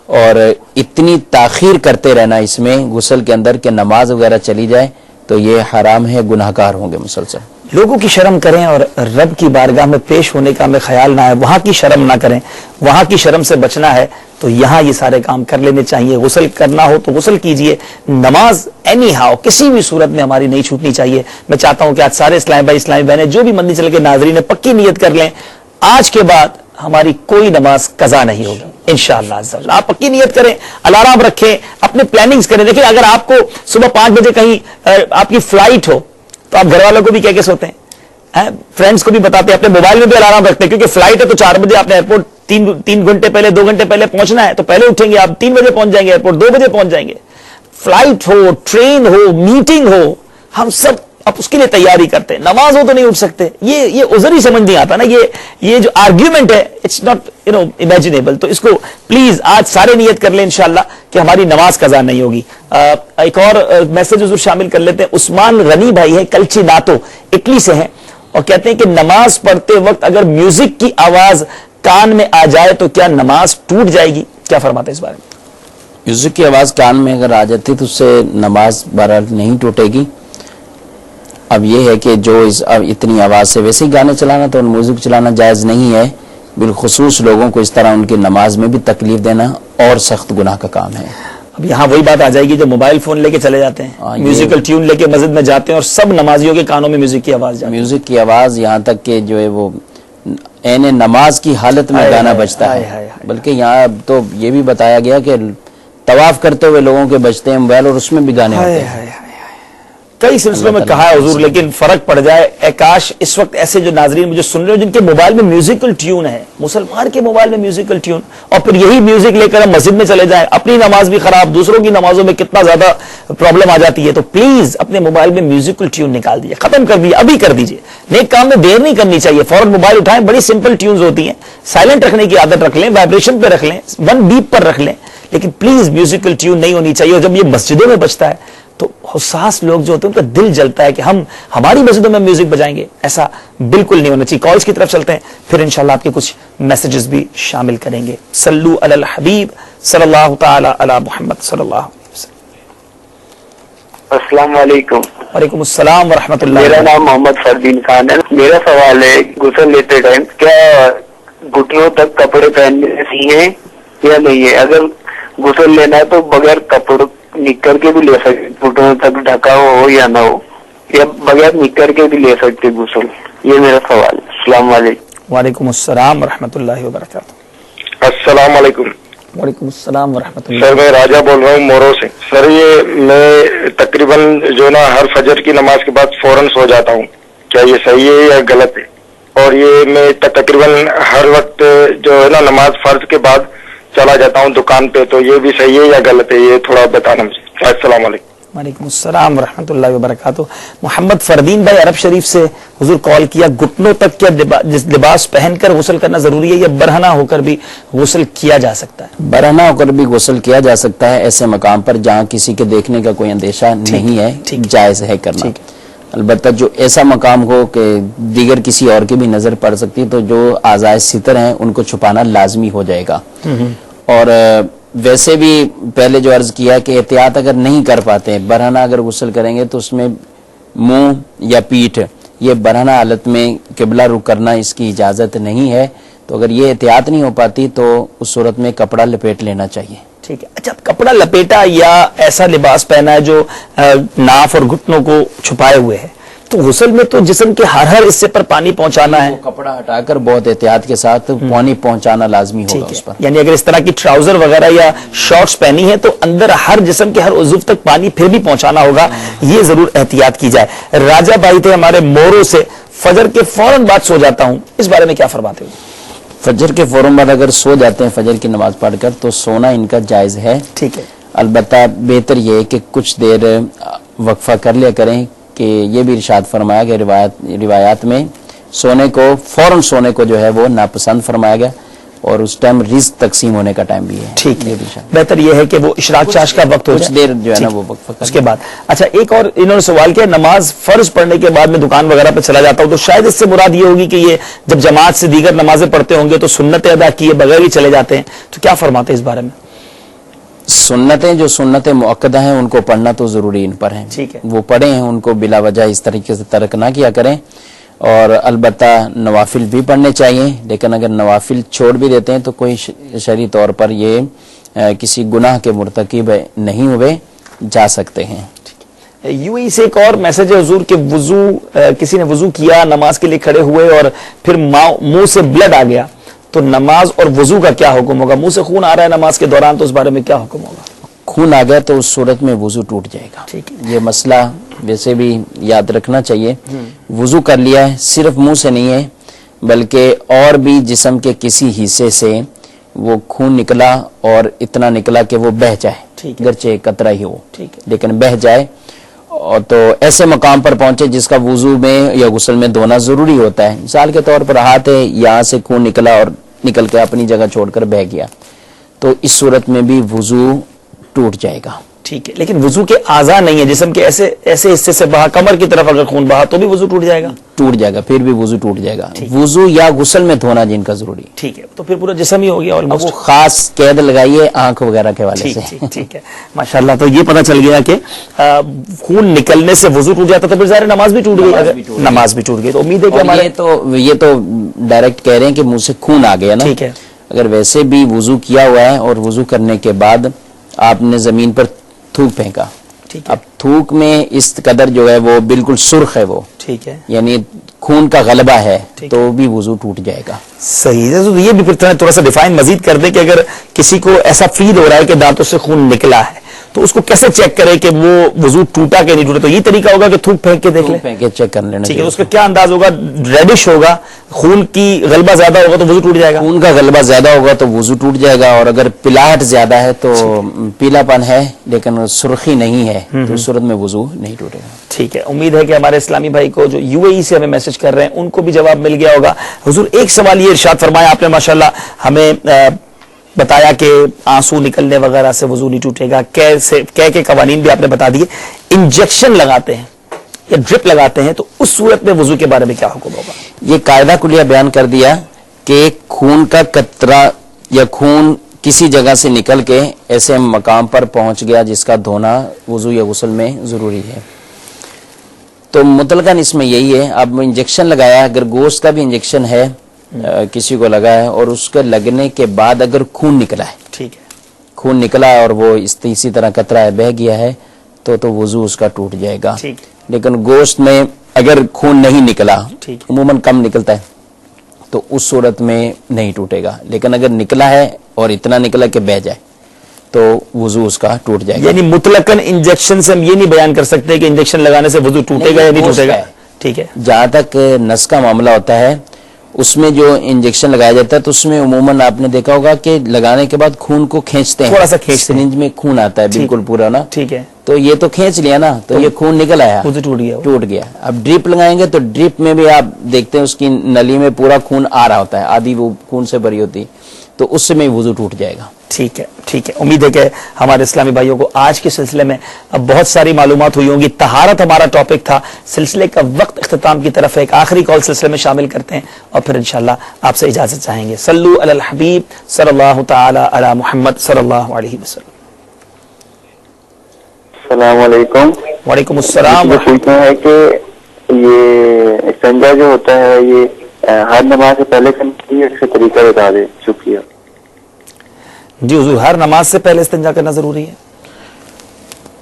Speaker 3: اور اتنی تاخیر کرتے رہنا اس میں غسل کے اندر کہ نماز وغیرہ چلی جائے تو یہ حرام ہے, گناہگار ہوں گے مسلسل.
Speaker 2: لوگوں کی شرم کریں اور رب کی بارگاہ میں پیش ہونے کا ہمیں خیال نہ ہے, وہاں کی شرم نہ کریں. وہاں کی شرم سے بچنا ہے تو یہاں یہ سارے کام کر لینے چاہیے. غسل کرنا ہو تو غسل کیجئے. نماز اینی ہاؤ کسی بھی صورت میں ہماری نہیں چھوٹنی چاہیے. میں چاہتا ہوں کہ آج سارے اسلامی بھائی, اسلامی بہنیں, جو بھی مندر چل کے ناظرین ہیں, پکی نیت کر لیں آج کے بعد ہماری کوئی نماز قضا نہیں ہوگی انشاءاللہ عز و جل. آپ پکی نیت کریں, الارم رکھیں, اپنے پلاننگز کریں. دیکھیں اگر آپ کو صبح 5 بجے کہیں آپ کی فلائٹ ہو تو آپ گھر والوں کو بھی کہہ کے سوتے ہیں, فرینڈس کو بھی بتاتے ہیں, اپنے موبائل میں بھی الارم رکھتے ہیں, کیونکہ فلائٹ ہے تو 4 بجے آپ نے ایئرپورٹ 3 گھنٹے پہلے 2 گھنٹے پہلے پہنچنا ہے, تو پہلے اٹھیں گے آپ, 3 بجے پہنچ جائیں گے ایئرپورٹ, 2 بجے پہنچ جائیں گے. فلائٹ ہو, ٹرین ہو, میٹنگ ہو, ہم سب اب اس کے لیے تیاری کرتے ہیں. نماز ہو تو نہیں اٹھ سکتے, یہ عذر ہی سمجھ نہیں آتا نا, یہ جو آرگیومنٹ ہے اٹس ناٹ امیجنیبل. تو اس کو پلیز آج سارے نیت کر لیں انشاءاللہ کہ ہماری نماز قضا نہیں ہوگی. ایک اور میسج حضور شامل کر لیتے ہیں. عثمان غنی بھائی ہے, کلچی ناتو, اٹلی سے ہیں, اور کہتے ہیں کہ نماز پڑھتے وقت اگر میوزک کی آواز کان میں آ جائے تو کیا نماز ٹوٹ جائے گی؟ کیا فرماتے ہیں اس بارے میں؟
Speaker 3: میوزک کی آواز کان میں اگر آ جاتی تو اس سے نماز بہرحال نہیں ٹوٹے گی. اب یہ ہے کہ جو اتنی آواز سے ویسے ہی گانے چلانا تو میوزک چلانا جائز نہیں ہے. بالخصوص لوگوں کو اس طرح ان کی نماز میں بھی تکلیف دینا اور سخت گناہ کا کام ہے.
Speaker 2: اب یہاں وہی بات آ جائے گی جو موبائل فون لے کے چلے جاتے ہیں, میوزیکل ٹیون لے کے مسجد میں جاتے ہیں اور سب نمازیوں کے کانوں میں میوزک کی آواز جاتی ہے.
Speaker 3: میوزک کی آواز یہاں تک کہ جو ہے وہ عین نماز کی حالت میں گانا بجتا ہے. بلکہ یہاں تو یہ بھی بتایا گیا کہ طواف کرتے ہوئے لوگوں کے بجتے ہیں موبائل اور اس میں بھی گانے ہوتے ہیں.
Speaker 2: کئی سلسلوں میں کہا ہے حضور, لیکن فرق پڑ جائے. اے کاش اس وقت ایسے جو ناظرین مجھے سن رہے ہو جن کے موبائل میں میوزیکل ٹیون ہے, مسلمان کے موبائل میں میوزیکل ٹیون, اور پھر یہی میوزک لے کر ہم مسجد میں چلے جائیں, اپنی نماز بھی خراب, دوسروں کی نمازوں میں کتنا زیادہ پرابلم آ جاتی ہے. تو پلیز اپنے موبائل میں میوزیکل ٹیون نکال دیجیے, ختم کر دیجیے, ابھی کر دیجیے. نیک کام میں دیر نہیں کرنی چاہیے, فوراً موبائل اٹھائیں. بڑی سمپل ٹیونز ہوتی ہیں, سائلنٹ رکھنے کی عادت رکھ لیں, وائبریشن پہ رکھ لیں, 1 بیپ پر رکھ لیں, لیکن پلیز میوزیکل ٹیون نہیں ہونی چاہیے. اور جب یہ مسجدوں میں بجتا ہے تو حساس لوگ جو ہوتے ہیں ان کا دل جلتا ہے کہ ہماری مسجدوں میں میوزک بجائیں گے. ایسا بالکل نہیں ہونا چاہیے. کالز کی طرف چلتے ہیں, پھر انشاءاللہ آپ کے کچھ میسجز بھی شامل کریں گے. صلو علی الحبیب صلی اللہ تعالی علی محمد صلی اللہ علیہ وسلم.
Speaker 5: السلام علیکم.
Speaker 2: وعلیکم السلام ورحمۃ اللہ.
Speaker 5: میرا نام محمد فردین خان ہے. میرا سوال ہے, غسل لیتے ٹائم کیا گھٹنوں تک کپڑے پہننے چاہیے یا نہیں ہے؟ اگر غسل لینا ہے تو بغیر کپڑوں نکر کے بھی لے سکتے, گھٹنوں تک ڈھکا ہو یا نہ ہو, یا بغیر نکر کے بھی لے سکتے غسل؟ یہ میرا سوال ہے. السلام علیکم.
Speaker 2: وعلیکم السلام ورحمۃ اللہ وبرکاتہ.
Speaker 6: السلام علیکم.
Speaker 2: وعلیکم السلام ورحمۃ اللہ.
Speaker 6: سر میں راجہ بول رہا ہوں مورو سے. سر یہ میں تقریباً جو نا ہر فجر کی نماز کے بعد فوراً سو جاتا ہوں, کیا یہ صحیح ہے یا غلط ہے؟ اور یہ میں تقریباً ہر وقت جو ہے نا نماز فرض کے بعد چلا جاتا ہوں دکان پہ, تو یہ بھی صحیح ہے یا غلط ہے؟ یہ تھوڑا بتانا مجھے. السلام علیکم.
Speaker 2: وعلیکم السلام ورحمۃ اللہ وبرکاتہ. محمد فردین بھائی عرب شریف سے حضور کال کیا, گھٹنوں تک کیا لباس پہن کر غسل کرنا ضروری ہے یا برہنہ ہو کر بھی غسل کیا جا سکتا ہے؟
Speaker 3: برہنہ ہو کر بھی غسل کیا جا سکتا ہے ایسے مقام پر جہاں کسی کے دیکھنے کا کوئی اندیشہ نہیں ہے, جائز ہے کرنا. البتہ جو ایسا مقام ہو کہ دیگر کسی اور کی بھی نظر پڑ سکتی تو جو اعضائے ستر ہیں ان کو چھپانا لازمی ہو جائے گا. اور ویسے بھی پہلے جو عرض کیا کہ احتیاط اگر نہیں کر پاتے, برہنہ اگر غسل کریں گے تو اس میں منہ یا پیٹھ یہ برہنہ حالت میں قبلہ رخ کرنا اس کی اجازت نہیں ہے. تو اگر یہ احتیاط نہیں ہو پاتی تو اس صورت میں کپڑا لپیٹ لینا چاہیے.
Speaker 2: ٹھیک ہے. اچھا, کپڑا لپیٹا یا ایسا لباس پہنا ہے جو ناف اور گھٹنوں کو چھپائے ہوئے ہے, تو غسل میں تو جسم کے ہر حصے پر پانی پہنچانا ہے,
Speaker 3: کپڑا ہٹا کر بہت احتیاط کے ساتھ پانی پہنچانا لازمی ہوگا اس پر.
Speaker 2: یعنی اگر اس طرح کی ٹراؤزر وغیرہ یا شارٹس پہنی ہے تو اندر ہر جسم کے ہر عضو تک پانی پھر بھی پہنچانا ہوگا, یہ ضرور احتیاط کی جائے. راجہ بھائی تھے ہمارے مورو سے, فجر کے فوراً بعد سو جاتا ہوں, اس بارے میں کیا فرماتے ہو؟
Speaker 3: فجر کے فوراً بعد اگر سو جاتے ہیں فجر کی نماز پڑھ کر تو سونا ان کا جائز ہے.
Speaker 2: ٹھیک ہے.
Speaker 3: البتہ بہتر یہ ہے کہ کچھ دیر وقفہ کر لیا کریں, کہ یہ بھی ارشاد فرمایا کہ روایات میں سونے کو فوراً سونے کو جو ہے وہ ناپسند فرمایا گیا, اور اس ٹائم رزق تقسیم ہونے کا ٹائم بھی ہے.
Speaker 2: ٹھیک ہے, بہتر یہ ہے کہ وہ اشراق چاش کا وقت ہو
Speaker 3: کچھ دیر جو ہے نا وہ وقفہ
Speaker 2: اس کے بعد. اچھا, ایک اور انہوں نے سوال کیا, نماز فرض پڑھنے کے بعد میں دکان وغیرہ پہ چلا جاتا ہوں تو شاید اس سے مراد یہ ہوگی کہ یہ جب جماعت سے دیگر نمازیں پڑھتے ہوں گے تو سنتیں ادا کیے بغیر ہی چلے جاتے ہیں, تو کیا فرماتے ہیں اس بارے میں؟
Speaker 3: سنتیں جو سنتیں مؤکدہ ہیں ان کو پڑھنا تو ضروری ان پر ہیں.
Speaker 2: ٹھیک ہے.
Speaker 3: وہ پڑھیں ہیں, ان کو بلا وجہ اس طریقے سے ترک نہ کیا کریں. اور البتہ نوافل بھی پڑھنے چاہیے, لیکن اگر نوافل چھوڑ بھی دیتے ہیں تو کوئی شرعی طور پر یہ کسی گناہ کے مرتکب نہیں ہوئے جا سکتے ہیں.
Speaker 2: یوں ہی سے ایک اور میسج ہے حضور کہ وضو, کسی نے وضو کیا, نماز کے لیے کھڑے ہوئے اور پھر منہ سے بلڈ آ گیا, تو نماز اور وضو کا کیا حکم ہوگا؟ منہ سے خون آ رہا ہے نماز کے دوران, تو اس بارے میں کیا حکم ہوگا؟
Speaker 3: خون آ گیا تو اس صورت میں وضو ٹوٹ جائے گا. یہ مسئلہ ویسے بھی یاد رکھنا چاہیے. وضو کر لیا ہے, صرف منہ سے نہیں ہے بلکہ اور بھی جسم کے کسی حصے سے وہ خون نکلا اور اتنا نکلا کہ وہ بہہ جائے, گرچہ قطرہ ہی ہو لیکن بہہ جائے, اور تو ایسے مقام پر پہنچے جس کا وضو میں یا غسل میں دھونا ضروری ہوتا ہے. مثال کے طور پر ہاتھ ہے, یہاں سے خون نکلا اور نکل کے اپنی جگہ چھوڑ کر بہہ گیا, تو اس صورت میں بھی وضو ٹوٹ جائے گا.
Speaker 2: ٹھیک ہے, لیکن وضو کے اعضاء نہیں ہے, جسم کے ایسے حصے سے بہا, کمر کی طرف اگر خون بہا تو بھی وضو ٹوٹ جائے گا؟
Speaker 3: ٹوٹ جائے گا, پھر بھی وضو ٹوٹ جائے گا. وضو یا غسل میں دھونا جن کا ضروری.
Speaker 2: ٹھیک ہے, تو پھر پورا جسم ہی ہو گیا. اور
Speaker 3: وہ خاص قید لگائیے آنکھ وغیرہ کے والے سے.
Speaker 2: ٹھیک ہے, ماشاءاللہ. تو یہ پتہ چل گیا کہ خون نکلنے سے وضو ٹوٹ جاتا, تو پھر ظاہر نماز بھی ٹوٹ گئی. نماز بھی ٹوٹ گئی, تو امید ہے کہ ہمارے
Speaker 3: یہ تو ڈائریکٹ کہہ رہے ہیں کہ منہ سے خون آ گیا نا.
Speaker 2: ٹھیک ہے.
Speaker 3: اگر ویسے بھی وضو کیا ہوا ہے اور وضو کرنے کے بعد آپ نے زمین پر تھوک پھینکا, اب تھوک میں اس قدر جو ہے وہ بالکل سرخ ہے, وہ
Speaker 2: ٹھیک ہے,
Speaker 3: یعنی خون کا غلبہ ہے, تو بھی وضو ٹوٹ جائے گا.
Speaker 2: صحیح ہے. تو یہ بھی پھر تھوڑا سا ڈیفائن مزید کر دے کہ اگر کسی کو ایسا فیل ہو رہا ہے کہ دانتوں سے خون نکلا ہے تو اس کو کیسے چیک کرے کہ وہ وضو ٹوٹا کہ نہیں ٹوٹا؟ تو یہ طریقہ ہوگا کہ تھوک پھینک کے دیکھ لیں,
Speaker 3: پھینک کے چیک کر لینا.
Speaker 2: ٹھیک ہے, اس کا کیا انداز ہوگا؟ ریڈش ہوگا, خون کی غلبہ زیادہ ہوگا تو وضو ٹوٹ جائے گا.
Speaker 3: خون کا غلبہ زیادہ ہوگا تو وضو ٹوٹ جائے گا, اور اگر پلاہٹ زیادہ ہے تو پیلا پن ہے لیکن سرخی نہیں ہے تو اس صورت میں وضو نہیں ٹوٹے گا.
Speaker 2: ٹھیک ہے, امید ہے کہ ہمارے اسلامی بھائی کو جو یو اے ای سے ہمیں میسج کر رہے ہیں ان کو بھی جواب مل گیا ہوگا. حضور ایک سوال یہ ارشاد فرمایا آپ نے, ماشاءاللہ ہمیں بتایا کہ آنسو نکلنے وغیرہ سے وضو نہیں ٹوٹے گا, کے قوانین بھی آپ نے بتا دیے. انجیکشن لگاتے ہیں یا ڈرپ لگاتے ہیں تو اس صورت میں وضو کے بارے میں کیا حکم ہوگا؟
Speaker 3: یہ قاعدہ کلیہ بیان کر دیا کہ خون کا قطرہ یا خون کسی جگہ سے نکل کے ایسے مقام پر پہنچ گیا جس کا دھونا وضو یا غسل میں ضروری ہے, تو مطلقاً اس میں یہی ہے. اب انجیکشن لگایا, اگر گوشت کا بھی انجیکشن ہے کسی کو لگا ہے اور اس کے لگنے کے بعد اگر خون نکلا ہے,
Speaker 2: ٹھیک ہے,
Speaker 3: خون نکلا اور وہ اسی طرح قطرہ ہے بہہ گیا ہے تو وضو اس کا ٹوٹ جائے گا. لیکن گوشت میں اگر خون نہیں نکلا, عموماً کم نکلتا ہے, تو اس صورت میں نہیں ٹوٹے گا. لیکن اگر نکلا ہے اور اتنا نکلا کہ بہہ جائے تو وضو اس کا ٹوٹ جائے گا.
Speaker 2: یعنی مطلقاً انجیکشن سے ہم یہ نہیں بیان کر سکتے کہ انجیکشن لگانے سے وضو ٹوٹے گا یا نہیں ٹوٹے گا. ٹھیک ہے,
Speaker 3: جہاں تک نس کا معاملہ ہوتا ہے اس میں جو انجیکشن لگایا جاتا ہے تو اس میں عموماً آپ نے دیکھا ہوگا کہ لگانے کے بعد خون کو کھینچتے ہیں,
Speaker 2: تھوڑا سا کھینچتے ہیں,
Speaker 3: سرنج میں خون آتا ہے بالکل پورا نا,
Speaker 2: ٹھیک ہے,
Speaker 3: تو یہ تو کھینچ لیا نا, تو یہ خون نکل آیا, ٹوٹ گیا. اب ڈرپ لگائیں گے تو ڈرپ میں بھی آپ دیکھتے ہیں اس کی نلی میں پورا خون آ رہا ہوتا ہے, آدھی وہ خون سے بھری ہوتی, تو اس سے میں وضو ٹوٹ جائے گا.
Speaker 2: ٹھیک ہے, ٹھیک ہے. امید ہے کہ ہمارے اسلامی بھائیوں کو آج کے سلسلے میں اب بہت ساری معلومات ہوئی ہوں گی. طہارت ہمارا ٹاپک تھا. سلسلے کا وقت اختتام کی طرف ہے, ایک آخری کال سلسلے میں شامل کرتے ہیں اور پھر انشاءاللہ آپ سے اجازت چاہیں گے. صلو علی الحبیب صلی اللہ تعالی علی محمد صلی اللہ علیہ وسلم.
Speaker 5: السلام علیکم.
Speaker 2: وعلیکم السلام.
Speaker 5: پوچھنا ہے کہ یہ استنجا جو ہوتا ہے یہ ہر نماز سے پہلے کرنا چاہیے, اس کا طریقہ بتا دیں. شکریہ.
Speaker 2: جی حضور, ہر نماز سے پہلے استنجا کرنا ضروری ہے؟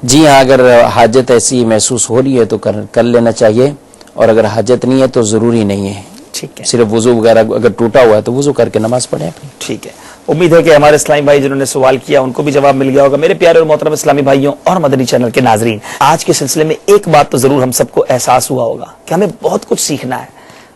Speaker 3: جی ہاں, اگر حاجت ایسی محسوس ہو رہی ہے تو کر لینا چاہیے, اور اگر حاجت نہیں ہے تو ضروری نہیں ہے.
Speaker 2: ٹھیک ہے,
Speaker 3: صرف وضو وغیرہ اگر ٹوٹا ہوا ہے تو وضو کر کے نماز پڑھیں اپنی.
Speaker 2: ٹھیک ہے. امید ہے کہ ہمارے اسلامی بھائی جنہوں نے سوال کیا ان کو بھی جواب مل گیا ہوگا. میرے پیارے اور محترم اسلامی بھائیوں اور مدنی چینل کے ناظرین, آج کے سلسلے میں ایک بات تو ضرور ہم سب کو احساس ہوا ہوگا کہ ہمیں بہت کچھ سیکھنا ہے,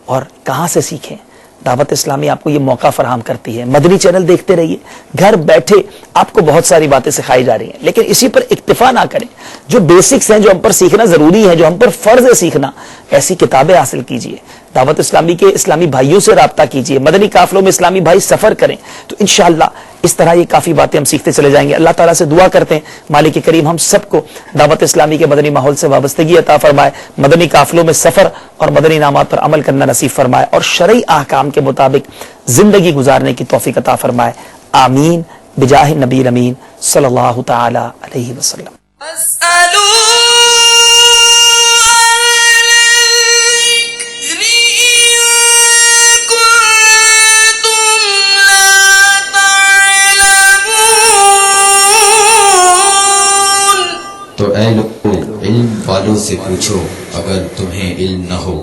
Speaker 2: اور کہاں سے سیکھیں. دعوت اسلامی آپ کو یہ موقع فراہم کرتی ہے. مدنی چینل دیکھتے رہیے, گھر بیٹھے آپ کو بہت ساری باتیں سکھائی جا رہی ہیں, لیکن اسی پر اکتفا نہ کریں. جو بیسکس ہیں, جو ہم پر سیکھنا ضروری ہے, جو ہم پر فرض ہے سیکھنا, ایسی کتابیں حاصل کیجیے. دعوت اسلامی کے اسلامی بھائیوں سے رابطہ کیجیے. مدنی قافلوں میں اسلامی بھائی سفر کریں, تو انشاءاللہ اس طرح یہ کافی باتیں ہم سیکھتے چلے جائیں گے. اللہ تعالیٰ سے دعا کرتے ہیں مالک کریم ہم سب کو دعوت اسلامی کے مدنی ماحول سے وابستگی عطا فرمائے, مدنی قافلوں میں سفر اور مدنی انعامات پر عمل کرنا نصیب فرمائے, اور شرعی احکام کے مطابق زندگی گزارنے کی توفیق عطا فرمائے. آمین بجاہ نبی الامین صلی اللہ تعالی علیہ وسلم.
Speaker 1: تو اے لوگوں, علم والوں سے پوچھو اگر تمہیں علم نہ ہو.